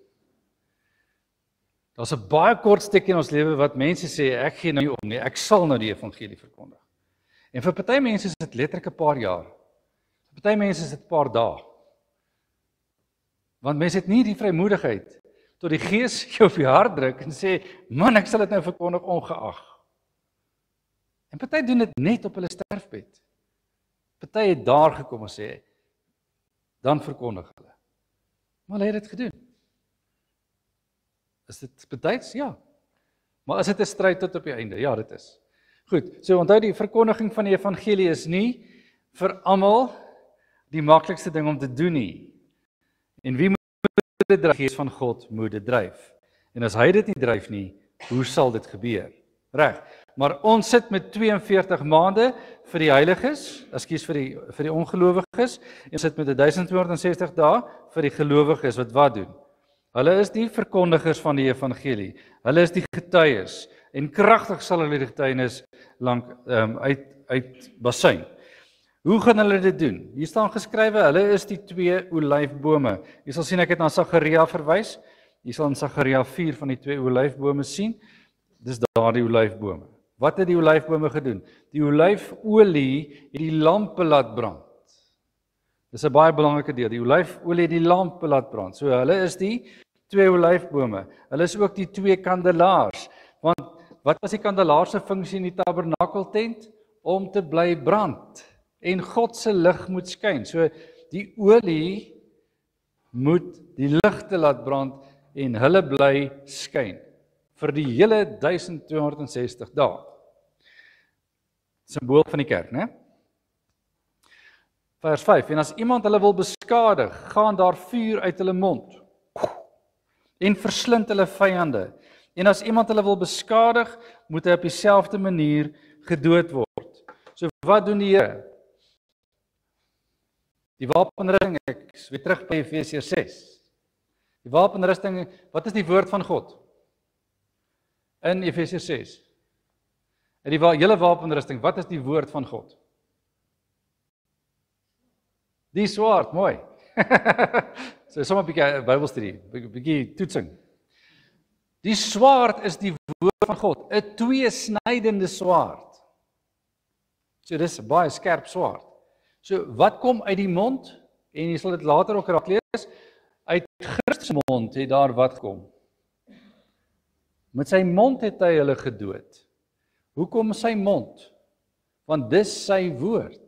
Daar's 'n baie kort stukkie in ons lewe wat mense sê, ek gee nou nie om nie, ek sal nou die evangelie verkondig. En vir party mense is dit letterlik 'n paar jaar. Vir party mense is dit 'n paar dae. Want mense het nie die vrymoedigheid tot die Gees jou op die hart druk en sê, man, ek sal dit nou verkondig ongeag. En party doen dit net op hulle sterfbed. Party het daar gekom en sê, dan verkondig hulle. Maar hulle het dit gedoen. Is dit betyds? Ja. Maar is dit 'n stryd tot op die einde? Ja, dit is. Goed, so onthou die verkondiging van die evangelie is nie vir almal die maklikste ding om te doen nie. En wie moet dit dryf? Die Gees van God moet dit dryf. En as hy dit nie dryf nie, hoe sal dit gebeur? Reg. Maar ons sit met 42 maande vir die heiliges, vir die ongelowiges, en ons sit met 1260 dae vir die gelowiges wat doen? Hulle is die verkondigers van die evangelie. Hulle is die getuies en kragtig sal hulle die getuienis lank uitbasyn. Hoe gaan hulle dit doen? Hier staan geskrywe, hulle is die 2 olyfbome. Jy sal sien ek het na Sagaria verwys. Jy sal in Sagaria 4 van die 2 olyfbome sien. Dis daardie olyfbome. Wat het die olyfbome gedoen? Die olyfolie het die lampe laat brand. Dis 'n baie belangrike deel. Die olyfolie het die lampe laat brand. So hulle is die 2 olyfbome. Hulle is ook die 2 kandelaars. Want wat was die kandelaar se funksie in die tabernakeltent? Om te bly brand. En God se lig moet skyn. So die olie moet die ligte laat brand en hulle bly skyn vir die hele 1260 dae. Simbool van die kerk, né? Vers 5, en as iemand hulle wil beskadig, gaan daar vuur uit hulle mond en verslind hulle vyande. En as iemand hulle wil beskadig, moet hy op dieselfde manier gedood word. So wat doen die Here? Die wapenrusting, ek is weer terug by Efesiërs 6. Die wapenrusting, wat is die woord van God? In Efesiërs 6. En die hele wapenrusting, wat is die woord van God? Die swaard, mooi. So sommer 'n bietjie Bybelstudie, 'n bietjie toetsing. Die swaard is die woord van God, 'n tweesnydende swaard. So dis 'n baie skerp swaard. So wat kom uit die mond? En jy sal dit later ook raak lees. Uit Christus se mond het daar wat gekom. Met sy mond het hy hulle gedood. Hoekom sy mond? Want dis sy woord.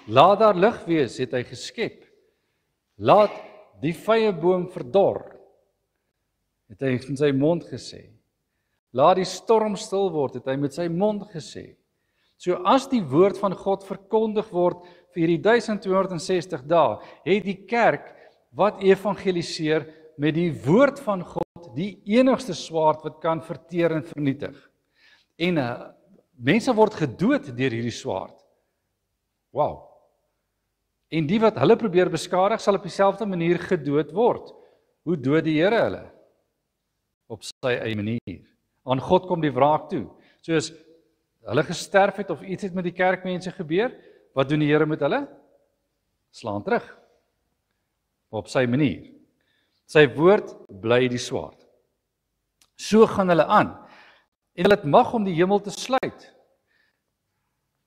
Laat daar lig wees, het hy geskep. Laat die vyeboom verdor, het hy met sy mond gesê. Laat die storm stil word, het hy met sy mond gesê. So as die woord van God verkondig word vir hierdie 1260 dae, het die kerk wat evangeliseer met die woord van God die enigste swaard wat kan verteer en vernietig. En mense word gedood deur hierdie swaard. Wow. En die wat hulle probeer beskadig, sal op dieselfde manier gedood word. Hoe dood die Here hulle? Op sy eie manier. Aan God kom die wraak toe. Soos hulle gesterf het of iets het met die kerkmense gebeur, wat doen die Here met hulle? Slaan terug. Op sy manier. Sy woord bly die swaard. So gaan hulle aan. En hulle het mag om die hemel te sluit.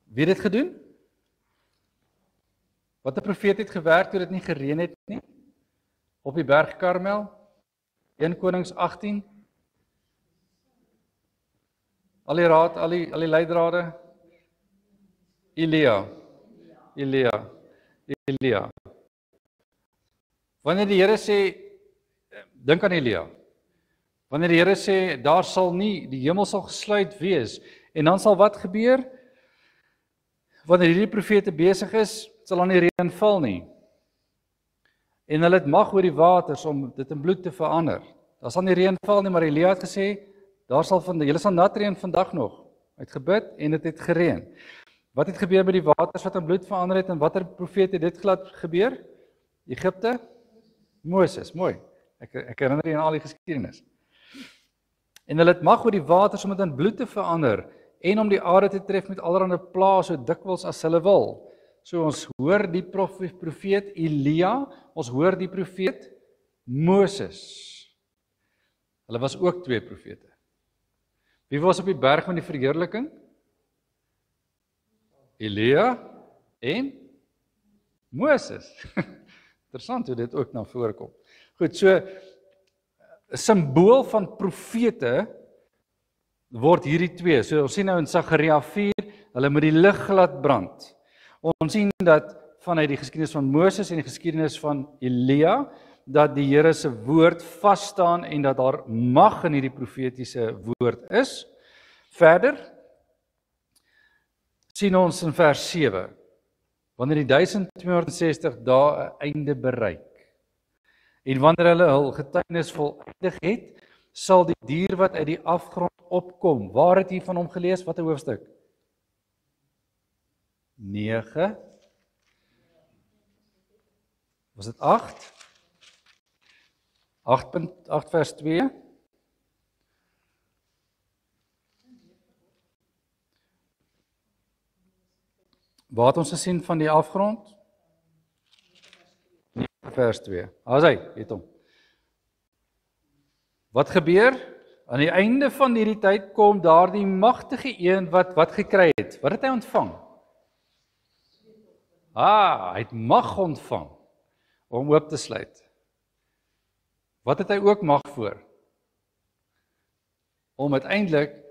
Wie het dit gedoen? Watter profeet het gewerk toe dit nie gereën het nie? Op die berg Karmel? 1 Konings 18. Al die leidrade. Elia. Wanneer die Here sê, dink aan Elia. Wanneer die Here sê, daar sal nie, die hemel sal gesluit wees, en dan sal wat gebeur? Wanneer hierdie profete besig is, sal dan nie reën val nie. En hulle het mag oor die waters om dit in bloed te verander. Daar sal nie reën val nie, maar Elia het gesê, julle sal nat reën vandag nog. Hy het gebid en dit het gereën. Wat het gebeur met die waters wat in bloed verander het en watter profeet het dit glad gebeur? Egipte? Moses, mooi. Ek herinner jy aan al die geskiedenis. En hulle het mag oor die waters om dit in bloed te verander en om die aarde te tref met allerlei plaae so dikwels as hulle wil. So ons hoor die profeet Elia, ons hoor die profeet Moses. Hulle was ook 2 profete. Wie was op die berg van die verheerliking? Elia en Moses. Interessant hoe dit ook na vore kom. Goed, so 'n simbool van profete word hierdie 2. So ons sien nou in Sagaria 4, hulle moet die lig laat brand. Ons sien dat vanuit die geskiedenis van Moses en die geskiedenis van Elia, dat die Here se woord vas staan en dat daar mag in hierdie profetiese woord is. Verder sien ons in vers 7, wanneer die 1260 dae 'n einde bereik, en wanneer hulle hul getuienis volëindig het, sal die dier wat uit die afgrond opkom. Waar het jy van hom gelees? Wat 'n hoofstuk? 9. Was dit 8? 8 vers 2. Waar het ons gesien van die afgrond? 9 vers 2. As hy, het hom. Wat gebeur? Aan die einde van hierdie tyd kom daar die magtige een wat gekry het. Wat het hy ontvang? Hy het mag ontvang om oop te sluit. Wat het hy ook mag voor? Om uiteindelik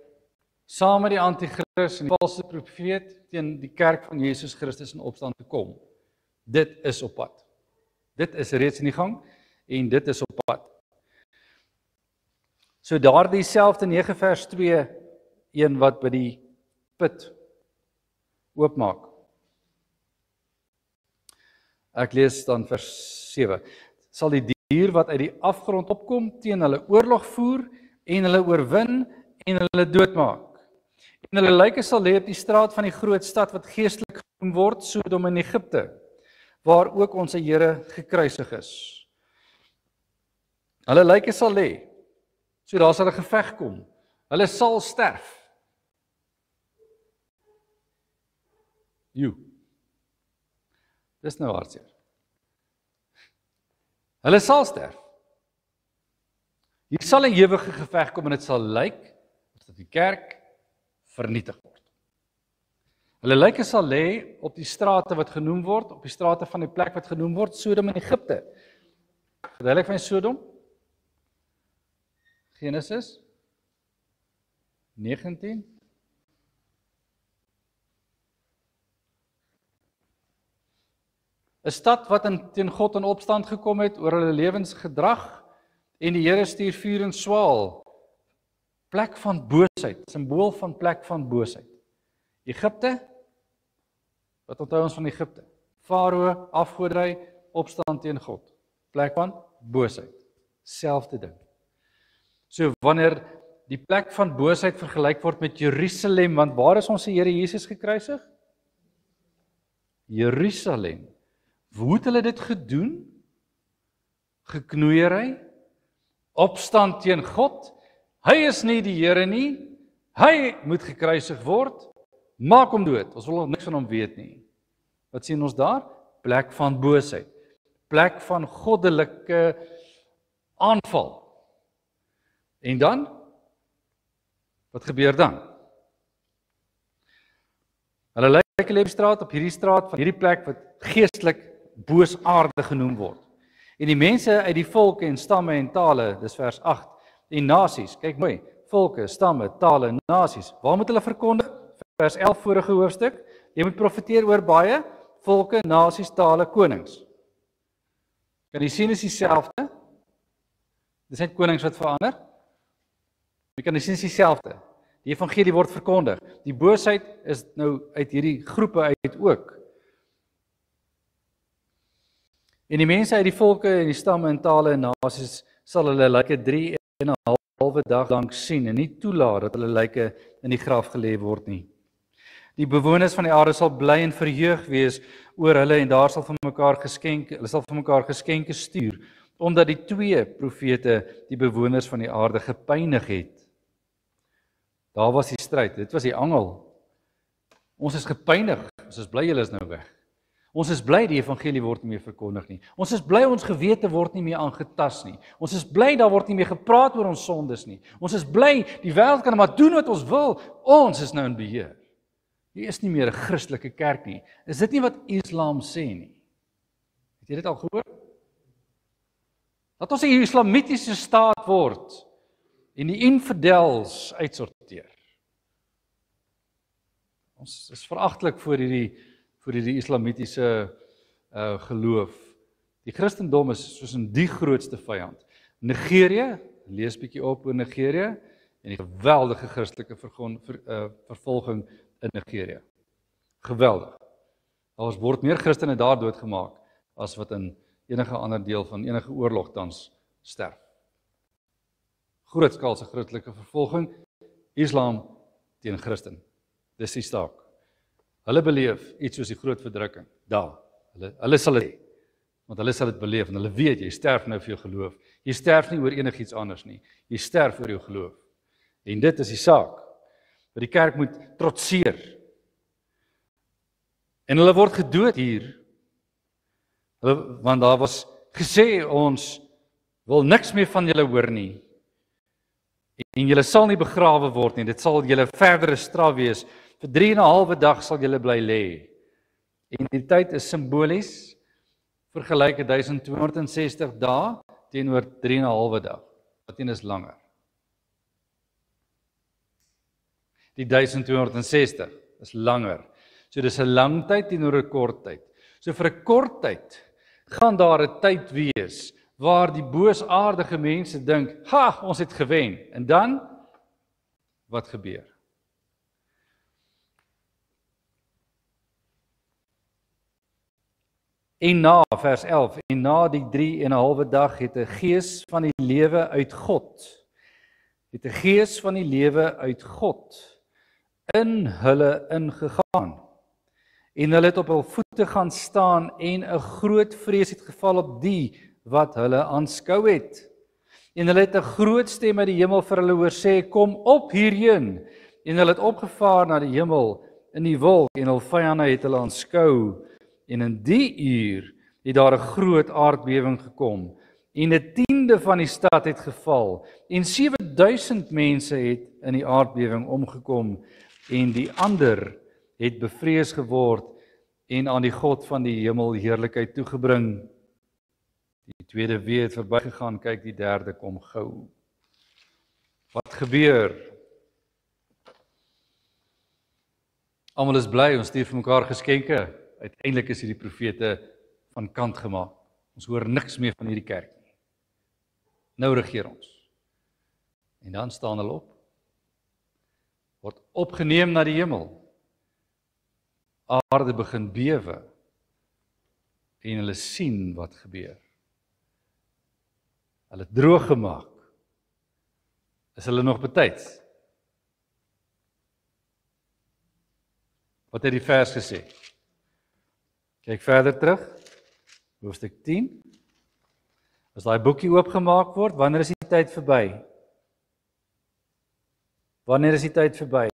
saam met die anti-kris en die valse profeet teen die kerk van Jesus Christus in opstand te kom. Dit is op pad. Dit is reeds in die gang en dit is op pad. So daardie selfde 9 vers 2, een wat by die put oopmaak. Ek lees dan vers 7. Sal die dier wat uit die afgrond opkom teen hulle oorlog voer en hulle oorwin en hulle doodmaak. En hulle lyke sal lê op die straat van die groot stad wat geestelik genoem word, Sodom in Egipte, waar ook ons Here gekruisig is. Hulle lyke sal lê. So daar sal 'n geveg kom. Hulle sal sterf. Dis nou hartseer. Hulle sal sterf. Hier sal 'n ewige geveg kom en dit sal lyk asof die kerk vernietig word. Hulle lyke sal lê op die strate wat genoem word, op die strate van die plek wat genoem word, Sodom in Egipte. Gedeelik van Sodom? Genesis 19. Een stad wat teen God in opstand gekom het oor hulle lewensgedrag en die Here stuur vuur en swaal. Plek van boosheid, simbool van plek van boosheid. Egipte, wat onthou ons van Egipte? Farao, afgoderry, opstand teen God. Plek van boosheid. Selfde ding. So wanneer die plek van boosheid vergelyk word met Jerusalem, want waar is ons Here Jesus gekruisig? Jerusalem. Hoe het hulle dit gedoen? Geknoeiery, opstand teen God. Hy is nie die Here nie. Hy moet gekruisig word. Maak hom dood. Ons wil niks van hom weet nie. Wat sien ons daar? Plek van boosheid. Plek van goddelike aanval. En dan? Wat gebeur dan? Hulle lyk op die straat, op hierdie straat, van hierdie plek wat geestelik boosaardig genoem word. En die mense uit die volke en stamme en tale, dis vers 8, en nasies, kyk mooi, volke, stamme, tale, nasies, waar moet hulle verkondig? Vers 11 vorige hoofstuk, jy moet profeteer oor baie volke, nasies, tale, konings. Kan jy sien is dieselfde? Dis net konings wat verander. Jy kan sien is dieselfde. Die evangelie word verkondig. Die boosheid is nou uit hierdie groepe uit ook. En die mense uit die volke en die stamme en tale en nasies sal hulle lyke 3 en 'n halwe dag lank sien en nie toelaat dat hulle lyke in die graf gelê word nie. Die bewoners van die aarde sal bly en verheug wees oor hulle en daar sal hulle sal vir mekaar geskenke stuur, omdat die 2 profete die bewoners van die aarde gepynig het. Daar was die stryd, dit was die angel. Ons is gepynig, ons is bly julle is nou weg. Ons is bly die evangelie word nie meer verkondig nie. Ons is bly ons gewete word nie meer aangetas nie. Ons is bly daar word nie meer gepraat oor ons sondes nie. Ons is bly die wêreld kan maar doen wat ons wil. Ons is nou in beheer. Hier is nie meer 'n Christelike kerk nie. Is dit nie wat Islam sê nie? Het jy dit al gehoor? Dat ons 'n islamitiese staat word en die infidels uitsorteer. Ons is veragtelik vir hierdie islamitiese geloof. Die Christendom is soos in die grootste vyand. Nigerië, lees bietjie op oor Nigerië en die geweldige Christelike vervolging in Nigerië. Geweldig. Daar word meer Christene daar doodgemaak as wat in enige ander deel van enige oorlog tans sterf. Grootskaalse Christelike vervolging, Islam teen Christen. Dis die staak. Hulle beleef iets soos die groot verdrukking. Daar. Hulle sal dit hê. Want hulle sal dit beleef en hulle weet jy sterf nou vir jou geloof. Jy sterf nie oor enigiets anders nie. Jy sterf oor jou geloof. En dit is die saak wat die kerk moet trotseer. En hulle word gedood hier. Want daar was gesê ons wil niks meer van julle hoor nie. En julle sal nie begrawe word nie. Dit sal julle verdere straf wees. Vir 3 en 'n halwe dag sal julle bly lê. En die tyd is simbolies. Vergelyk 1260 dae teenoor 3 en 'n halwe dag. Wat een is langer. Die 1260 is langer. So dis 'n lang tyd teenoor 'n kort tyd. So vir 'n kort tyd gaan daar 'n tyd wees waar die boosaardige mense dink, "Ha, ons het gewen." En dan wat gebeur? En na vers 11, en na die 3 en 'n halwe dag het 'n gees van die lewe uit God. Het 'n gees van die lewe uit God in hulle ingegaan. En hulle het op hul voete gaan staan en 'n groot vrees het geval op die wat hulle aanskou het. En hulle het 'n groot stem uit die hemel vir hulle hoor sê, "Kom op hierheen." En hulle het opgevaar na die hemel in die wolk en hul vyande het hulle aanskou. En in die uur het daar 'n groot aardbewing gekom en 1/10 van die stad het geval en 7000 mense het in die aardbewing omgekom en die ander het bevrees geword en aan die God van die hemel heerlikheid toegebring. Die tweede wee het verbygegaan, kyk die derde kom gou. Wat gebeur? Almal is bly, ons stuur vir mekaar geskenke. Uiteindelik is hierdie profete van kant gemaak. Ons hoor niks meer van hierdie kerk nie. Nou regeer ons. En dan staan hulle op. Word opgeneem na die hemel. Aarde begin bewe. En hulle sien wat gebeur. Hulle droog gemaak. Is hulle nog betyds? Wat het die vers gesê? Kyk verder terug, hoofstuk 10. As daai boekie oopgemaak word, wanneer is die tyd verby? Wanneer is die tyd verby?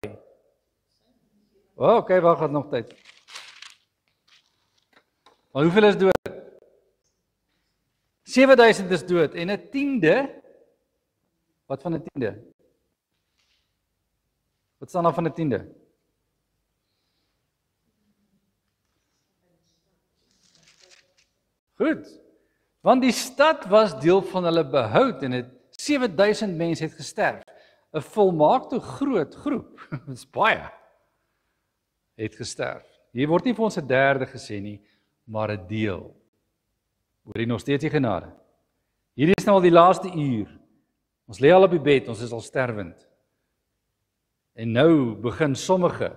Okay, wag, het nog tyd. Maar hoeveel is dood? 7000 is dood en 1/10, wat van 1/10? Wat staan daar van 1/10? Goed. Want die stad was deel van hulle behoud en 7000 mense het gesterf. 'n Volmaakte groot groep, dit is baie, het gesterf. Hier word nie vir ons 'n derde gesê nie, maar 'n deel. Hoor jy nog steeds die genade? Hierdie is nou al die laaste uur. Ons lê al op die bed, ons is al sterwend. En nou begin sommige,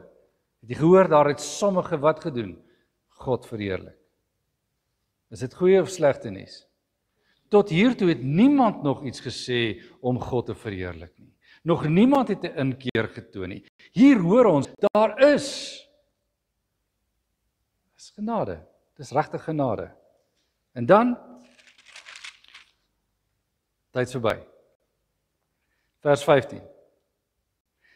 het jy gehoor, daar het sommige wat gedoen? God verheerlik. Is dit goeie of slegte nuus? Tot hiertoe het niemand nog iets gesê om God te verheerlik nie. Nog niemand het 'n inkeer getoon nie. Hier hoor ons, daar is. Dis genade. Dis regte genade. En dan, tyd's verby. Vers 15.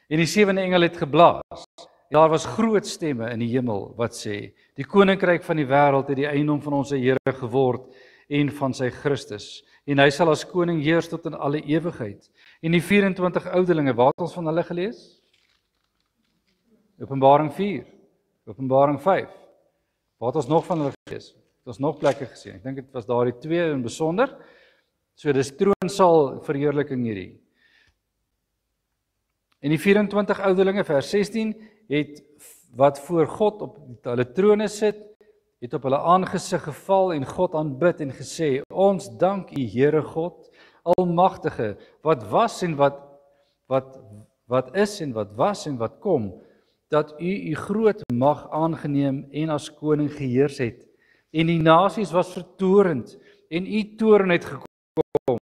En die sewende engel het geblaas. Daar was groot stemme in die hemel wat sê, die koninkryk van die wêreld het die eiendom van ons Here geword en van sy Christus, en hy sal as koning heers tot in alle ewigheid. En die 24 ouderlinge, wat het ons van hulle gelees? Openbaring 4, Openbaring 5. Wat het ons nog van hulle gelees? Het ons nog plekke gesien. Ek dink dit was daar die 2 in besonder. So dis troonsaal verheerliking hierdie. En die 24 ouderlinge, vers 16, het wat voor God op hulle trone sit, het op hulle aangesig geval en God aanbid en gesê, ons dank U, Here God, Almagtige, wat was en wat is en wat was en wat kom, dat U groot mag aangeneem en as koning geheers het. En die nasies was vertorend en U toorn het gekom.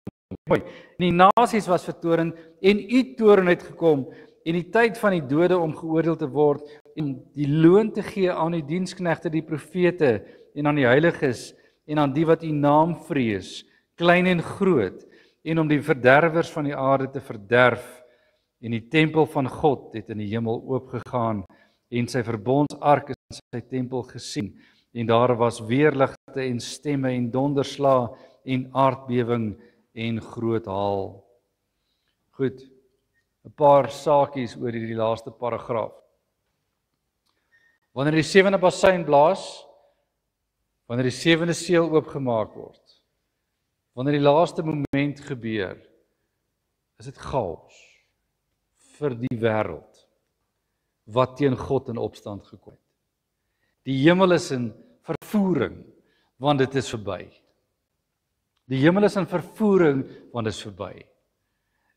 En die nasies was vertorend en U toorn het gekom en die tyd van die dode om geoordeel te word en die loon te gee aan die diensknegte, die profete en aan die heiliges en aan die wat U naam vrees, klein en groot, en om die verderwers van die aarde te verderf. En die tempel van God het in die hemel oopgegaan en sy verbondsark in sy tempel gesien. En daar was weerligte en stemme en donderslae en aardbewing en groot haal. Goed, 'n paar saakies oor hierdie laaste paragraaf. Wanneer die sewende bassein blaas, wanneer die sewende seël oopgemaak word, wanneer die laaste moment gebeur, is dit chaos vir die wêreld wat teen God in opstand gekom het. Die hemel is in vervoering, want dit is verby. Die hemel is in vervoering, want dit is verby.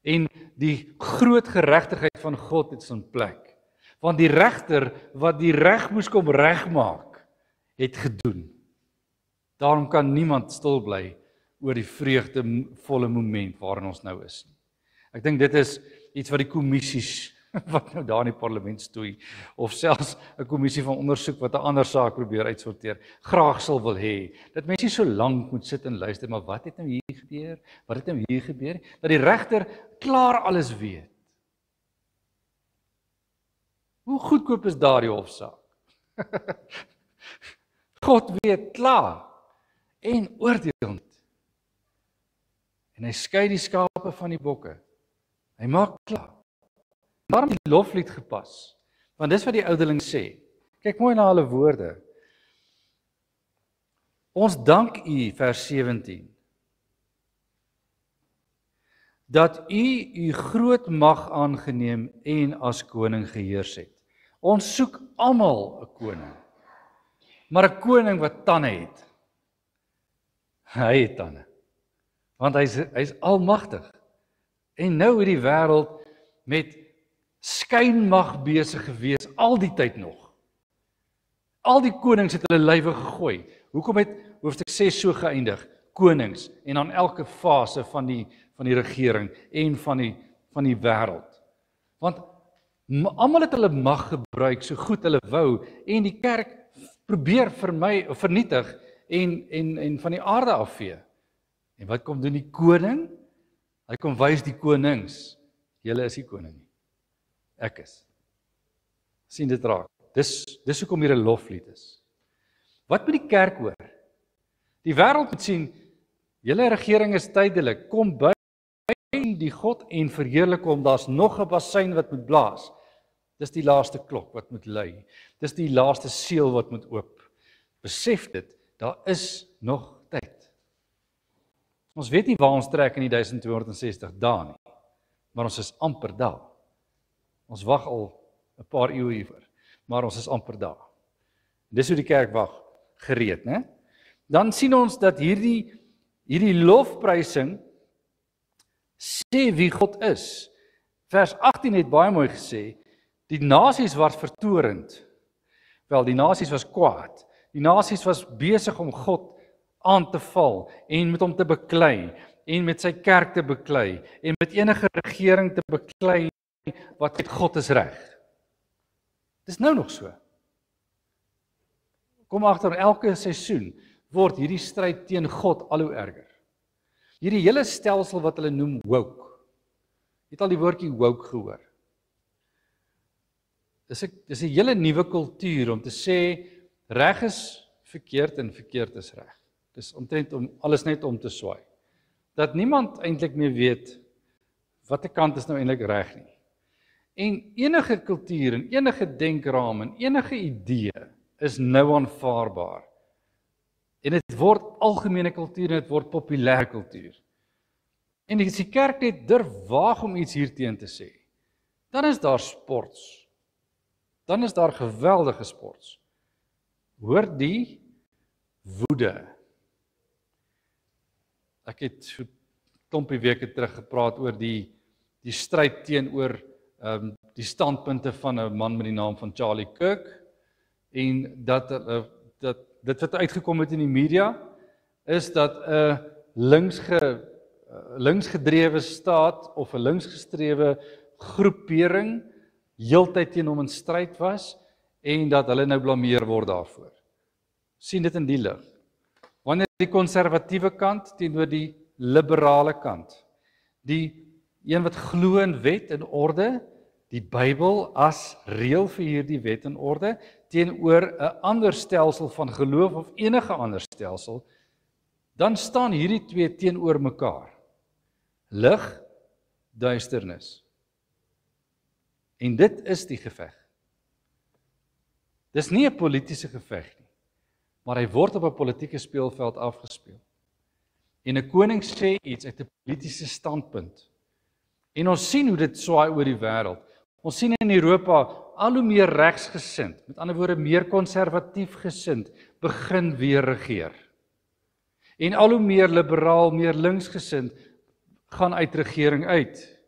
En die groot geregtigheid van God het in plek. Want die regter wat die reg moes kom regmaak, het gedoen. Daarom kan niemand stil bly oor die vreugdevolle moment waarin ons nou is nie. Ek dink dit is iets wat die kommissies wat nou daar in die parlement stoei, of selfs 'n kommissie van ondersoek wat 'n ander saak probeer uitsorteer, graag sal wil hê, dat mense nie so lank moet sit en luister, maar wat het nou hier gebeur? Wat het nou hier gebeur? Dat die regter klaar alles weet. Hoe goedkoop is daardie hofsaak? God weet klaar en oordeel nie. En hy skei die skape van die bokke. Hy maak klaar. Daarom het die loflied gepas. Want dis wat die ouderling sê. Kyk mooi na hulle woorde. Ons dank U, vers 17, dat U groot mag aangeneem en as koning geheers het. Ons soek almal 'n koning. Maar 'n koning wat tande het. Hy het tande. Want hy's almagtig. En nou het die wêreld met skynmag besig gewees al die tyd nog. Al die konings het hulle lywe gegooi. Hoekom het hoofstuk 6 so geëindig? Konings en aan elke fase van die regering en van die wêreld. Want almal het hulle mag gebruik so goed hulle wou en die kerk probeer vernietig en van die aarde afvee. En wat kom doen die koning? Hy kom wys die konings, julle is die koning nie. Ek is. Sien dit raak. Dis hoekom hier 'n loflied is. Wat moet die kerk hoor? Die wêreld moet sien, julle regering is tydelik, kom by die God en verheerlik hom, daar's nog 'n bassein wat moet blaas. Dis die laaste klok wat moet lui. Dis die laaste seël wat moet oop. Besef dit, daar is nog tyd. Ons weet nie waar ons trek in die 1260 dae nie, maar ons is amper daar. Ons wag al 'n paar eeue hiervoor, maar ons is amper daar. Dis hoe die kerk wag, gereed, né? Dan sien ons dat hierdie lofprysing sê wie God is. Vers 18 het baie mooi gesê, die nasies was vertorend. Wel, die nasies was kwaad. Die nasies was besig om God aan te val en met hom te beklei en met sy kerk te beklei en met enige regering te beklei wat met God is reg. Dis nou nog so. Kom agter, elke seisoen word hierdie stryd teen God al hoe erger. Hierdie hele stelsel wat hulle noem woke. Jy het al die woordjie woke gehoor. Dis 'n hele nuwe kultuur om te sê reg is verkeerd en verkeerd is reg. Dis omtrent om alles net om te swaai. Dat niemand eintlik meer weet watter kant is nou eintlik reg nie. En enige kultuur en enige denkraam en enige idee is nou aanvaarbaar. En dit word algemene kultuur en dit word populêre kultuur. En as die kerk net durf waag om iets hierteen te sê, dan is daar sports. Dan is daar geweldige sports. Hoor die woede. Ek het so 'n klompie weke terug gepraat oor die stryd teenoor die standpunte van 'n man met die naam van Charlie Kirk en dat dit wat uitgekom het in die media is dat 'n linksgedrewe staat of 'n linksgestrewe groepering heeltyd teen hom in stryd was en dat hulle nou blameer word daarvoor. Sien dit in die lig. Wanneer die konservatiewe kant teenoor die liberale kant, die een wat glo in wet en orde, die Bybel as reël vir hierdie wet en orde, teenoor 'n ander stelsel van geloof of enige ander stelsel, dan staan hierdie twee teenoor mekaar. Lig, duisternis. En dit is die geveg. Dis nie 'n politiese geveg nie, maar hy word op 'n politieke speelveld afgespeel. En 'n koning sê iets uit 'n politiese standpunt. En ons sien hoe dit swaai oor die wêreld. Ons sien in Europa al hoe meer regsgesind, met ander woorde meer konservatief gesind, begin weer regeer. En al hoe meer liberaal, meer linksgesind gaan uit regering uit.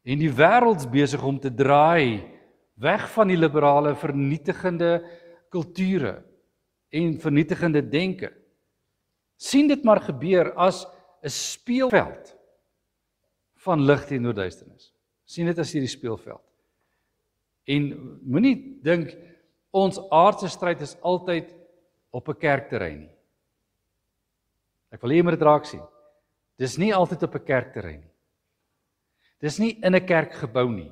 En die wêreld's besig om te draai weg van die liberale vernietigende kulture en vernietigende denke. Sien dit maar gebeur as 'n speelveld van lig teenoor duisternis. Sien dit as hierdie speelveld. En moenie dink ons aardse stryd is altyd op 'n kerkterrein nie. Ek wil hê jy moet dit raak sien. Dis nie altyd op 'n kerkterrein nie. Dis nie in 'n kerkgebou nie.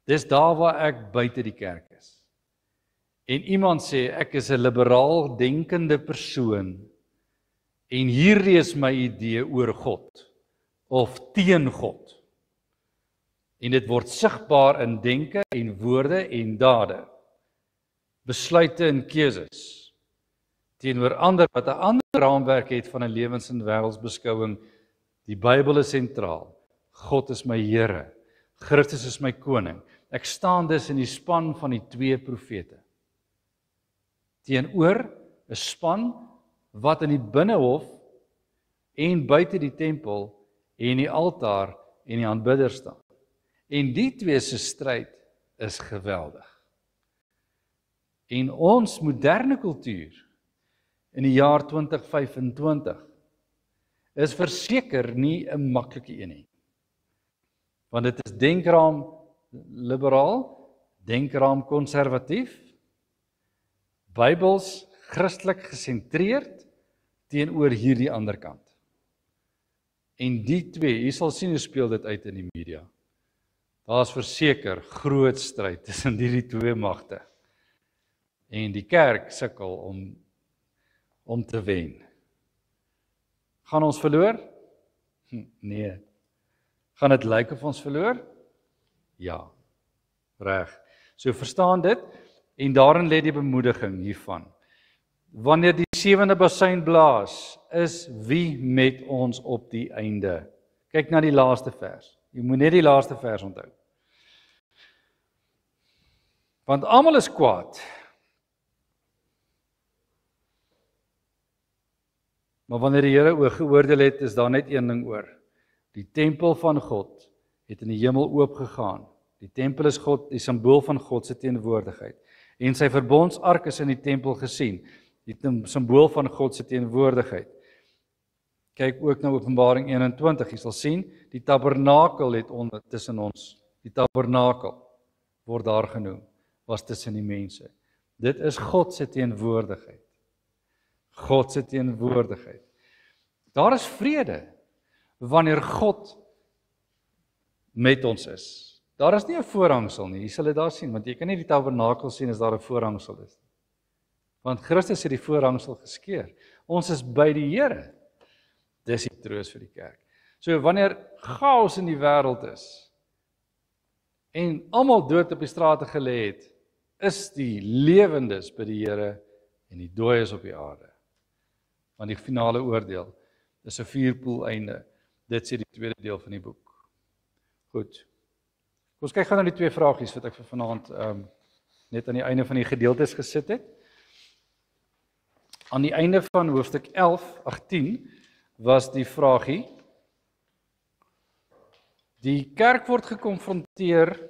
Dis daar waar ek buite die kerk is. En iemand sê ek is 'n liberaal denkende persoon en hierdie is my idee oor God of teen God. En dit word sigbaar in denke en woorde en dade. Besluite en keuses teenoor ander wat 'n ander raamwerk het van 'n lewens- en wêreldsbeskouing. Die Bybel is sentraal. God is my Here. Christus is my koning. Ek staan dus in die span van die twee profete. Teenoor 'n span wat in die binnehof en buite die tempel en die altaar en die aanbidder staan. En die twee se stryd is geweldig. En ons moderne kultuur in die jaar 2025 is verseker nie 'n maklike een nie. Want dit is denkraam liberaal, denkraam konservatief, Bybels Christelik gesentreerd teenoor hierdie ander kant. En die twee, jy sal sien hoe speel dit uit in die media. Daar's verseker groot stryd tussen hierdie twee magte. En die kerk sukkel om te wen. Gaan ons verloor? Nee. Gaan dit lyk of ons verloor? Ja. Reg. So verstaan dit en daarin lê die bemoediging hiervan. Wanneer die 7de bassein blaas, is wie met ons op die einde. Kyk na die laaste vers. Jy moet net die laaste vers onthou. Want almal is kwaad. Maar wanneer die Here geoordeel het, is daar net een ding oor. Die tempel van God het in die hemel oopgegaan. Die tempel is God, die simbool van God se teenwoordigheid. En sy verbondsark is in die tempel gesien. Die simbool van God se teenwoordigheid. Kyk ook na Openbaring 21, jy sal sien, die tabernakel het onder tussen ons. Die tabernakel word daar genoem, was tussen die mense. Dit is God se teenwoordigheid. God se teenwoordigheid. Daar is vrede wanneer God met ons is. Daar is nie 'n voorhangsel nie, jy sal dit daar sien, want jy kan nie die tabernakel sien as daar 'n voorhangsel is. Want Christus het die voorhangsel geskeur. Ons is by die Here. Dis die troos vir die kerk. So wanneer chaos in die wêreld is en almal dood op die strate gelê het, is die lewendes by die Here en die dooies op die aarde. Want die finale oordeel is 'n vuurpoel einde. Dit sê die tweede deel van die boek. Goed. Ons kyk gou na die twee vragies wat ek vir vanaand net aan die einde van die gedeeltes gesit het. Aan die einde van hoofstuk 11:18 was die vragie: die kerk word gekonfronteer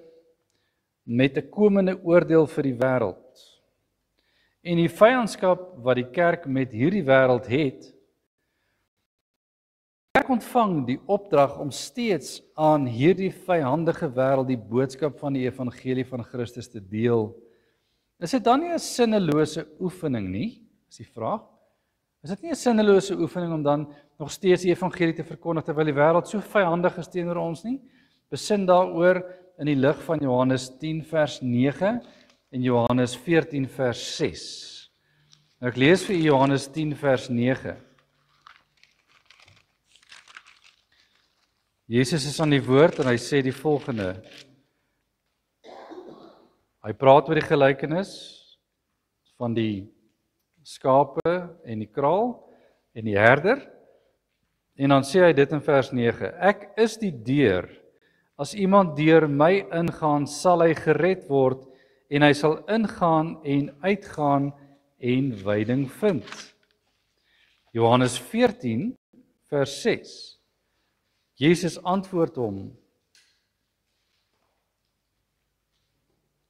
met 'n komende oordeel vir die wêreld. En die vyandskap wat die kerk met hierdie wêreld het, die kerk ontvang die opdrag om steeds aan hierdie vyhandige wêreld die boodskap van die evangelie van Christus te deel. Is dit dan nie 'n sinnelose oefening nie? Is die vraag. Is dit nie 'n sinnelose oefening om dan nog steeds die evangelie te verkondig terwyl die wêreld so vyhandig is teenoor ons nie? Besin daaroor in die lig van Johannes 10 vers 9 en Johannes 14 vers 6. Nou ek lees vir Johannes 10 vers 9. Jesus is aan die woord en hy sê die volgende. Hy praat oor die gelykenis van die skape en die kraal en die herder. En dan sê hy dit in vers 9. Ek is die deur. As iemand deur my ingaan, sal hy gered word en hy sal ingaan en uitgaan en veiding vind. Johannes 14 vers 6. Jesus antwoord hom: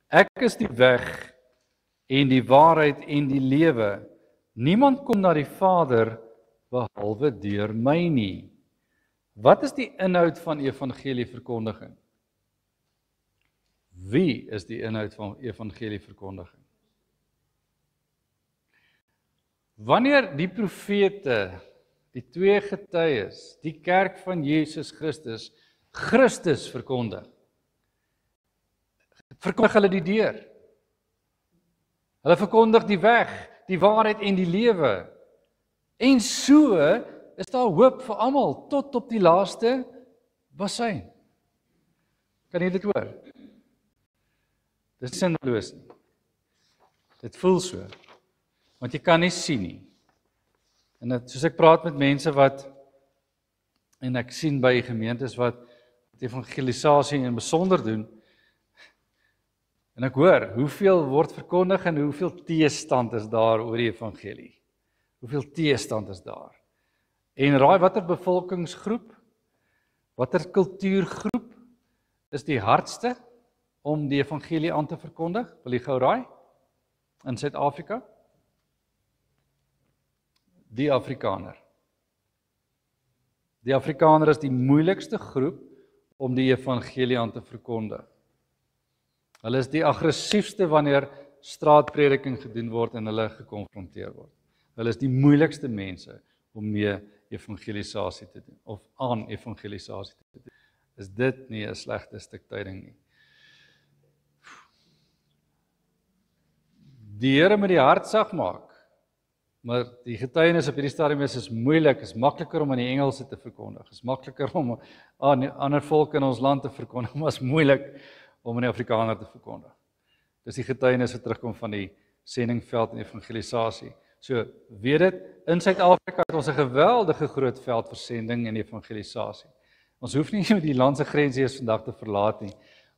Ek is die weg en die waarheid en die lewe. Niemand kom na die Vader behalwe deur my nie. Wat is die inhoud van evangelieverkondiging? Wie is die inhoud van evangelieverkondiging? Wanneer die profete, die twee getuies, die kerk van Jesus Christus, Christus verkondig hulle die deur. Hulle verkondig die weg, die waarheid en die lewe. En so is daar hoop vir almal tot op die laaste bassein. Kan jy dit hoor? Dit is sinneloos nie. Dit voel so. Want jy kan nie sien nie. En dit, soos ek praat met mense wat, en ek sien by gemeentes wat evangelisasie in besonder doen, en ek hoor, hoeveel word verkondig en hoeveel teestand is daar oor die evangelie. Hoeveel teestand is daar. En raai watter bevolkingsgroep, watter kultuurgroep is die hardste om die evangelie aan te verkondig? Wil jy gou raai? In Suid-Afrika? Die Afrikaner. Die Afrikaner is die moeilikste groep om die evangelie aan te verkondig. Hulle is die aggressiefste wanneer straatprediking gedoen word en hulle gekonfronteer word. Hulle is die moeilikste mense om mee evangelisasie te doen, of aan evangelisasie te doen. Is dit nie 'n slegte stuk tyding nie? Die Here moet die hart sag maak, maar die getuienis op hierdie stadium is moeilik, is makliker om in die Engelse te verkondig, is makliker om aan ander volke in ons land te verkondig, maar is moeilik om in die Afrikaner te verkondig. Dis die getuienis wat terugkom van die sendingveld en evangelisasie. So, weet dit, in Suid-Afrika het ons 'n geweldige groot veldversending en evangelisasie. Ons hoef nie die land se grense eers vandag te verlaat nie.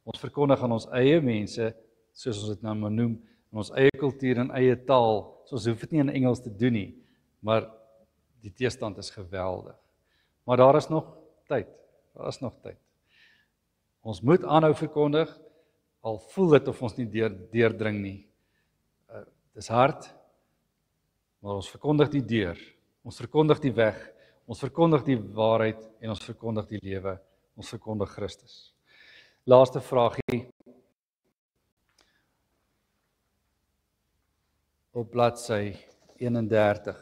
Ons verkondig aan ons eie mense, soos ons dit nou maar noem, in ons eie kultuur en eie taal. So ons hoef dit nie in Engels te doen nie, maar die teestand is geweldig. Maar daar is nog tyd. Daar is nog tyd. Ons moet aanhou verkondig, al voel dit of ons nie deurdring nie. Dis hard, maar ons verkondig die deur. Ons verkondig die weg. Ons verkondig die waarheid en ons verkondig die lewe. Ons verkondig Christus. Laaste vraagie. Op bladsy 31.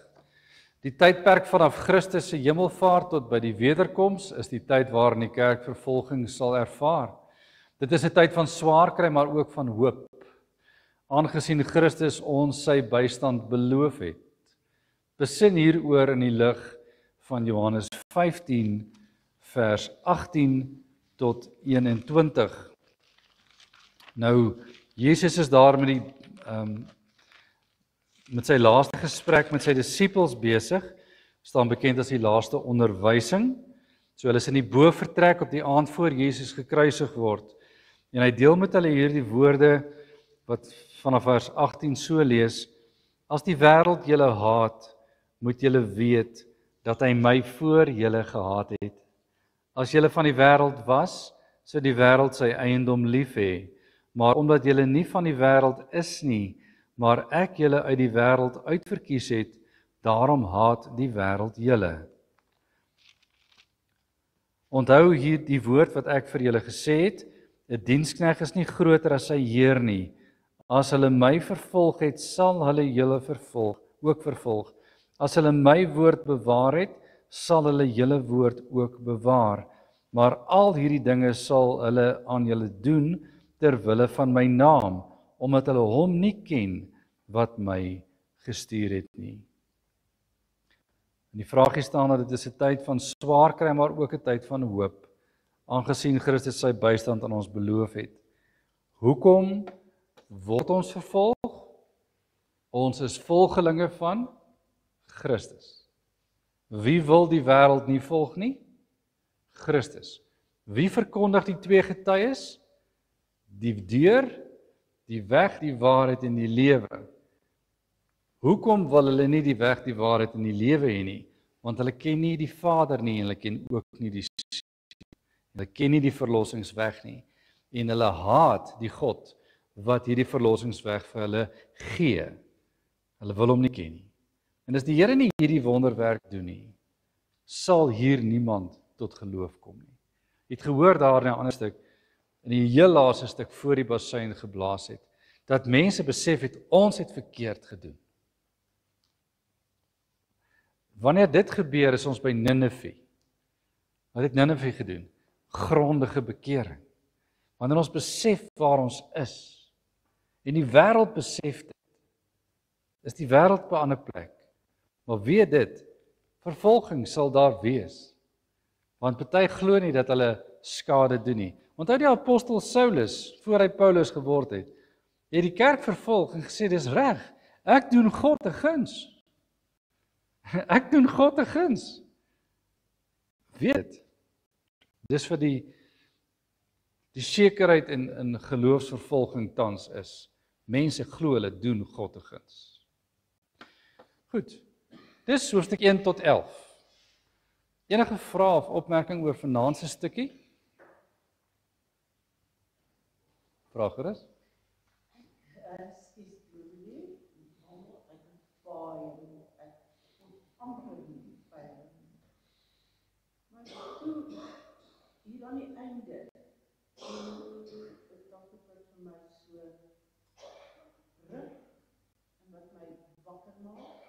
Die tydperk vanaf Christus se hemelvaart tot by die wederkoms is die tyd waarin die kerk vervolging sal ervaar. Dit is 'n tyd van swaar kry, maar ook van hoop. Aangesien Christus ons sy bystand beloof het. Besin hieroor in die lig van Johannes 15 vers 18 tot 21. Nou, Jesus is daar met sy laaste gesprek met sy disippels besig, staan bekend as die laaste onderwysing. So hulle is in die bovertrek op die aand voor Jesus gekruisig word. En hy deel met hulle hierdie woorde wat vanaf vers 18 so lees: As die wêreld julle haat, moet julle weet dat hy my voor julle gehaat het. As julle van die wêreld was, sou die wêreld sy eiendom lief hê. Maar omdat julle nie van die wêreld is nie, maar ek julle uit die wêreld uitverkies het, daarom haat die wêreld julle. Onthou hier die woord wat ek vir julle gesê het, 'n diensknegt is nie groter as sy heer nie. As hulle my vervolg het, sal hulle julle ook vervolg. As hulle my woord bewaar het, sal hulle julle woord ook bewaar. Maar al hierdie dinge sal hulle aan julle doen ter wille van my naam, omdat hulle hom nie ken wat my gestuur het nie. En die vraag hier staan dat dit is 'n tyd van swaar kry, maar ook 'n tyd van hoop, aangesien Christus sy bystand aan ons beloof het. Hoekom word ons vervolg? Ons is volgelinge van Christus. Wie wil die wêreld nie volg nie? Christus. Wie verkondig die twee getuies? Die deur, die weg, die waarheid en die lewe. Hoekom wil hulle nie die weg, die waarheid en die lewe hê nie? Want hulle ken nie die Vader nie en hulle ken ook nie die Seun. Hulle ken nie die verlossingsweg nie en hulle haat die God wat hierdie verlossingsweg vir hulle gee. Hulle wil hom nie ken nie. En as die Here nie hierdie wonderwerk doen nie, sal hier niemand tot geloof kom nie. Jy het gehoor daar in 'n ander stuk, in die heel laaste stuk voor die basuin geblaas het, dat mense besef het, ons het verkeerd gedoen. Wanneer dit gebeur, is ons by Ninive. Wat het Ninive gedoen? Grondige bekering. Wanneer ons besef waar ons is, en die wêreld besef dit, is die wêreld op 'n ander plek. Maar weet dit, vervolging sal daar wees. Want party glo nie dat hulle skade doen nie. Onthou die apostel Saulus, voor hy Paulus geword het die kerk vervolg en gesê, dis reg, ek doen God 'n guns. Ek doen God 'n guns. Weet, dis vir die sekerheid in geloofsvervolging tans is. Mense glo hulle doen God 'n guns. Goed, dis hoofstuk 1 tot 11. Enige vrae of opmerking oor vanaand se stukkie? Vra gerus. Hier aan die einde, dit dalk wat vir my so ruk en wat my wakker maak.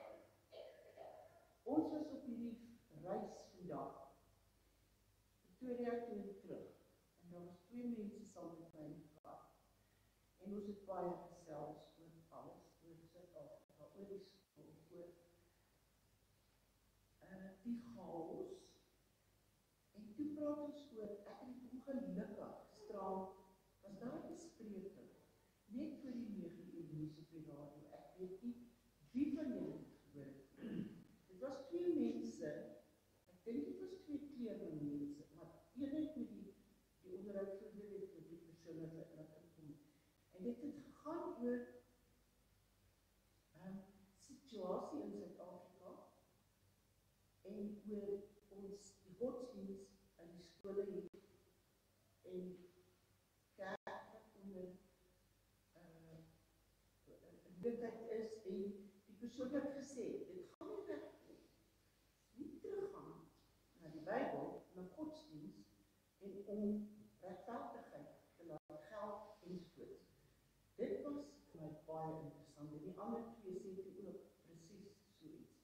Ons was op hierdie reis vandag, Pretoria toe en terug, en daar was 2 mense saam met my in die kar. En ons het baie gesels oor alles, oor Suid-Afrika, oor die skool, oor die chaos. En toe praat ons oor, ek het ongelukkig gisteraan, was daar 'n spreker, net voor die 9 uur nuus op die radio. Ek weet nie wie van julle het oor situasie in Suid-Afrika en oor ons die godsdienst in die skole het en kerk wat onder moeilikheid is en die persoon het gesê, dit gaan nie weg nie teruggaan na die Bybel, na godsdienst en om regverdigheid te laat geld ensovoorts. Dit was vir my baie interessant en die ander twee sê dit ook presies so iets.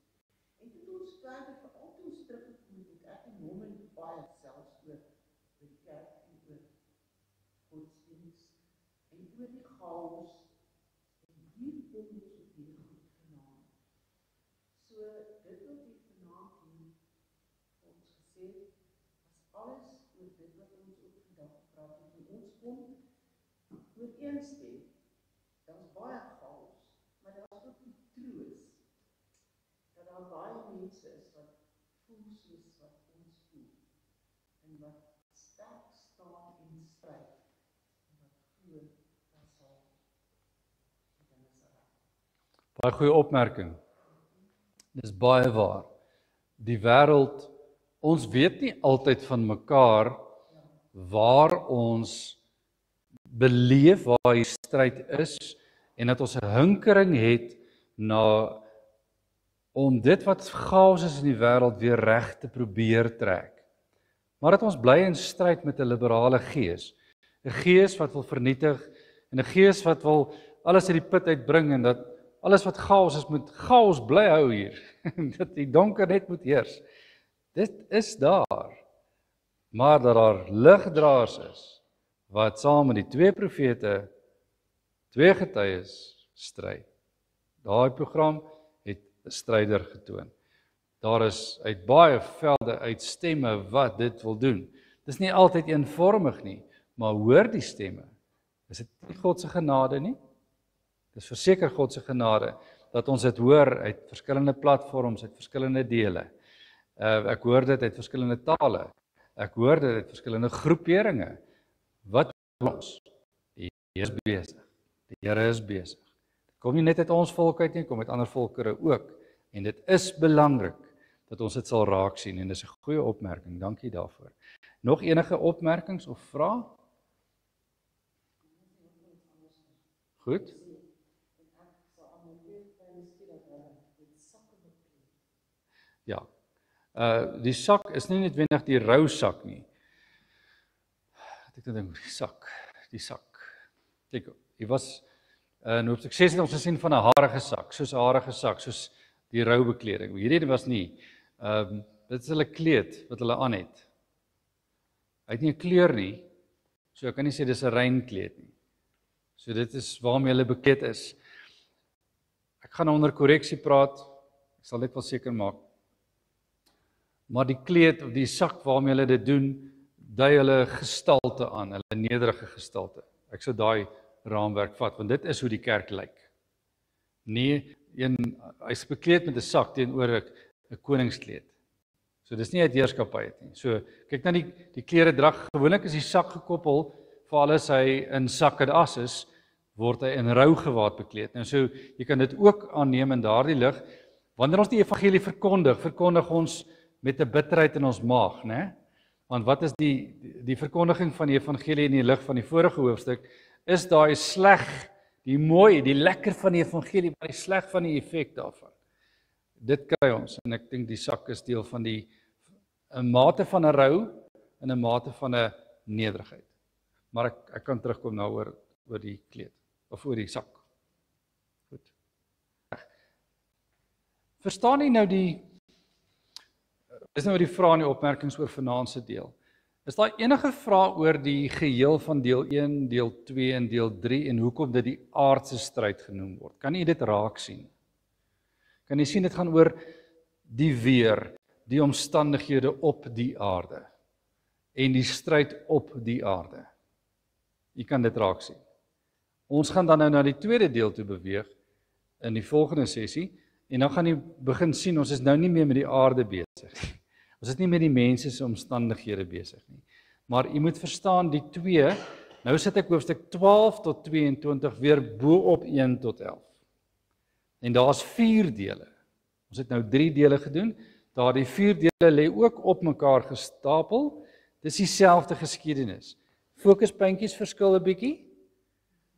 En toe ons verder veral toe ons teruggekom het ek en Norman baie selfs oor die kerk en oor godsdienst en oor die chaos en hier kom ons op die goed vanaand. So dit wat die vanaand doen, ons gesê, was alles oor dit wat ons ook vandag gepraat het. En ons kon ooreenstem, daar was baie chaos, maar daar was ook die troos, dat daar baie mense is wat voel soos wat ons voel, en wat sterk staan en stryd, en wat glo, daar sal die dinge se reg. Baie goeie opmerking. Dis baie waar. Die wêreld, ons weet nie altyd van mekaar waar ons beleef waar die stryd is en dat ons 'n hinkering het na om dit wat chaos is in die wêreld weer reg te probeer trek. Maar dat ons bly in stryd met 'n liberale gees. 'n Gees wat wil vernietig en 'n gees wat wil alles uit die put uitbring en dat alles wat chaos is moet chaos bly hou hier. Dat die donker net moet heers. Dit is daar. Maar dat daar ligdraers is wat saam met die twee profete, twee getuies stry. Daai program het 'n stryder getoon. Daar is uit baie velde uit stemme wat dit wil doen. Dis nie altyd eenvormig nie, maar hoor die stemme. Is dit nie God se genade nie? Dis verseker God se genade dat ons dit hoor uit verskillende platforms, uit verskillende dele. Ek hoor dit uit verskillende tale. Ek hoor dit uit verskillende groeperinge. Wat ons? Die Here is besig. Die Here is besig. Dit kom nie net uit ons volk uit nie, kom uit ander volkere ook. En dit is belangrik dat ons dit sal raak sien en dis 'n goeie opmerking. Dankie daarvoor. Nog enige opmerkings of vrae? Goed. Ja. Die sak is nie noodwendig die rou sak nie. Ek dink die sak. Kyk, hier was in Hoofstuk 6 het ons gesien van 'n harige sak, soos die rou bekleding. Hierdie was nie. Dit is hulle kleed wat hulle aan het. Hy het nie 'n kleur nie, so ek kan nie sê dis 'n rein kleed nie. So dit is waarmee hulle bekleed is. Ek gaan onder korreksie praat, ek sal dit wel seker maak. Maar die kleed of die sak waarmee hulle dit doen, dui hulle gestalte aan, hulle nederige gestalte. Ek sou daai raamwerk vat, want dit is hoe die kerk lyk. Nee, hy's bekleed met 'n sak teenoor 'n koningskleed. So dis nie uit heerskappy uit nie. So kyk na die kleredrag, gewoonlik is die sak gekoppel vir alles hy in sak en as is, word hy in rou gewaad bekleed. Nou so jy kan dit ook aanneem in daardie lig. Wanneer ons die evangelie verkondig ons met 'n bitterheid in ons maag, né? Want wat is die verkondiging van die evangelie in die lig van die vorige hoofstuk? Is daai sleg, die mooi, die lekker van die evangelie, maar die sleg van die effek daarvan. Dit kry ons en ek dink die sak is deel van 'n mate van 'n rou en 'n mate van 'n nederigheid. Maar ek kan terugkom nou oor die kleed of oor die sak. Goed. Verstaan jy nou dis nou die vrae en die opmerkings oor vanaand se deel. Is daar enige vrae oor die geheel van deel 1, deel 2 en deel 3 en hoekom dit die aardse stryd genoem word? Kan jy dit raak sien? Kan jy sien dit gaan oor die weer, die omstandighede op die aarde en die stryd op die aarde. Jy kan dit raak sien. Ons gaan dan nou na die tweede deel toe beweeg in die volgende sessie en dan gaan jy begin sien ons is nou nie meer met die aarde besig nie. Ons is nie met die mense se omstandighede besig nie. Maar jy moet verstaan die twee Nou sit ek hoofstuk 12 tot 22 weer bo op 1 tot 11. En daar's 4 dele. Ons het nou 3 dele gedoen. Daardie 4 dele lê ook op mekaar gestapel. Dis dieselfde geskiedenis. Fokuspuntjies verskil 'n bietjie.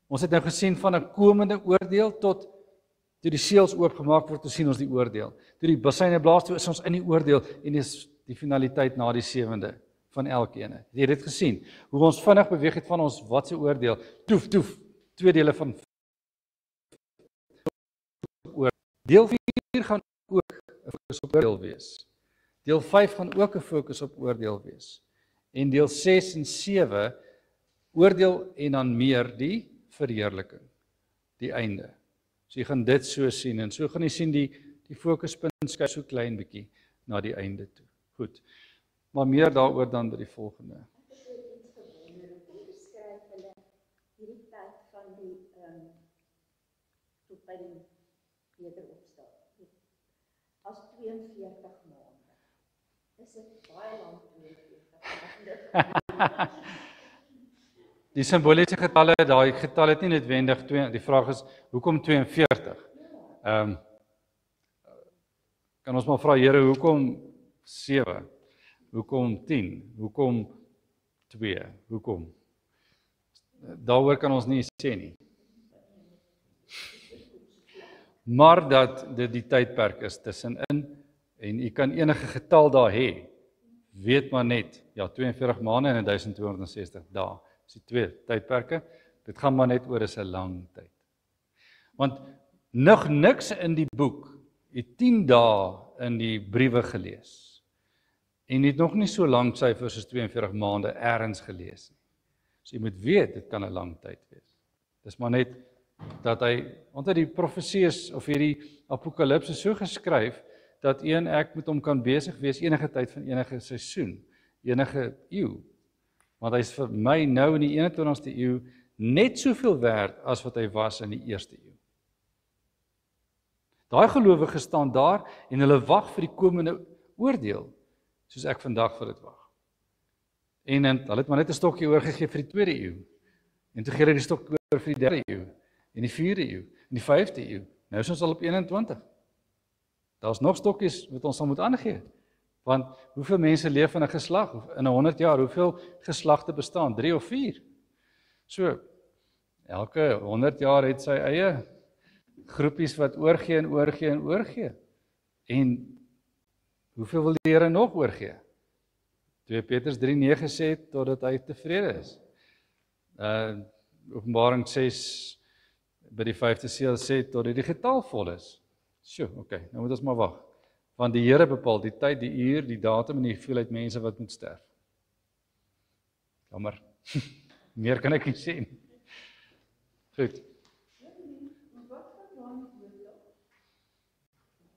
Ons het nou gesien van 'n komende oordeel tot toe die seels oopgemaak word, toe sien ons die oordeel. Toe die busyne blaas, toe is ons in die oordeel en dis die finaliteit na die 7de van elkeen. Het jy dit gesien? Hoe ons vinnig beweeg het van ons watse oordeel? Toef, 2 dele van deel 4 gaan ook 'n fokus op oordeel wees. Deel 5 gaan ook 'n fokus op oordeel wees. En deel 6 en 7 oordeel en dan meer die verheerliking, die einde. So jy gaan dit so sien en so gaan jy sien die fokuspunt skuif so klein bietjie na die einde toe. Goed. Maar meer daaroor dan by die volgende. Ek het iets gewonder, hoe beskryf hulle hierdie tyd van die tot by die wederopstaan as 42 maande. Is dit baie lank 42 maande? Die simboliese getalle, daai getal het nie noodwendig 2, die vraag is hoekom 42? Kan ons maar vra Here, hoekom 7? Hoekom 10? Hoekom 2? Hoekom? Daaroor kan ons nie sê nie. Maar dat dit die tydperk is tussenin en u kan enige getal daar hê. Weet maar net, ja, 42 maande en 1260 dae. Dis die 2 tydperke. Dit gaan maar net oor is 'n lang tyd. Want nog niks in die boek het 10 dae in die briewe gelees. En het nog nie so lank syfers soos 42 maande ergens gelees nie. So jy moet weet, dit kan 'n lang tyd wees. Dis maar net dat hy, want die profesies of hierdie apokalipse so geskryf, dat ek met hom kan besig wees enige tyd van enige seisoen, enige eeu. Want hy is vir my nou in die 21ste eeu net soveel werd as wat hy was in die 1ste eeu. Daai gelowiges staan daar en hulle wag vir die komende oordeel, soos ek vandag vir dit wag. En hulle het maar net 'n stokkie oorgegee vir die 2de eeu. En toe gee hulle die stok oor vir die 3de eeu, en die 4de eeu, en die 5de eeu. Nou is ons al op 21. Daar's nog stokkies wat ons sal moet aangee. Want hoeveel mense leef in 'n geslag? In 100 jaar, hoeveel geslagte bestaan? 3 of 4? So, elke 100 jaar het sy eie groepies wat oorgee en oorgee en oorgee. En hoeveel wil die Here nog oorgee? 2 Petrus 3:9 sê totdat hy tevrede is. Openbaring 6 by die 5de seël sê totdat die getal vol is. Sjoe, okay, nou moet ons maar wag. Want die Here bepaal die tyd, die uur, die datum en die hoeveelheid mense wat moet sterf. Jammer. Meer kan ek nie sê nie. Goed.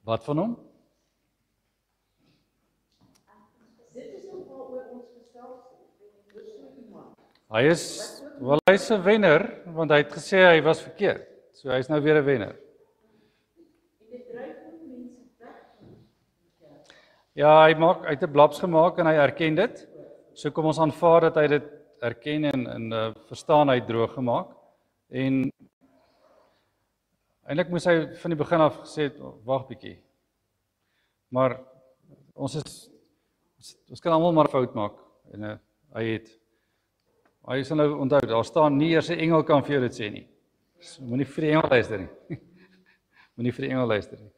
Wat van hom? Dit is ook waaroor ons gesels het. Dis so iemand. Hy's 'n wenner, want hy het gesê hy was verkeerd. So hy's nou weer 'n wenner. En dit dryf ook mense weg. Ja, hy het 'n blaps gemaak en hy erken dit. So kom ons aanvaar dat hy dit erken en verstaan hy het droog gemaak. En eintlik moes hy van die begin af gesê het, wag bietjie. Maar ons kan almal maar fout maak en hy sal nou onthou, daar staan nie eers 'n engel kan vir jou dit sê nie. So, moenie vir die engel luister nie. Moenie vir die engel luister nie.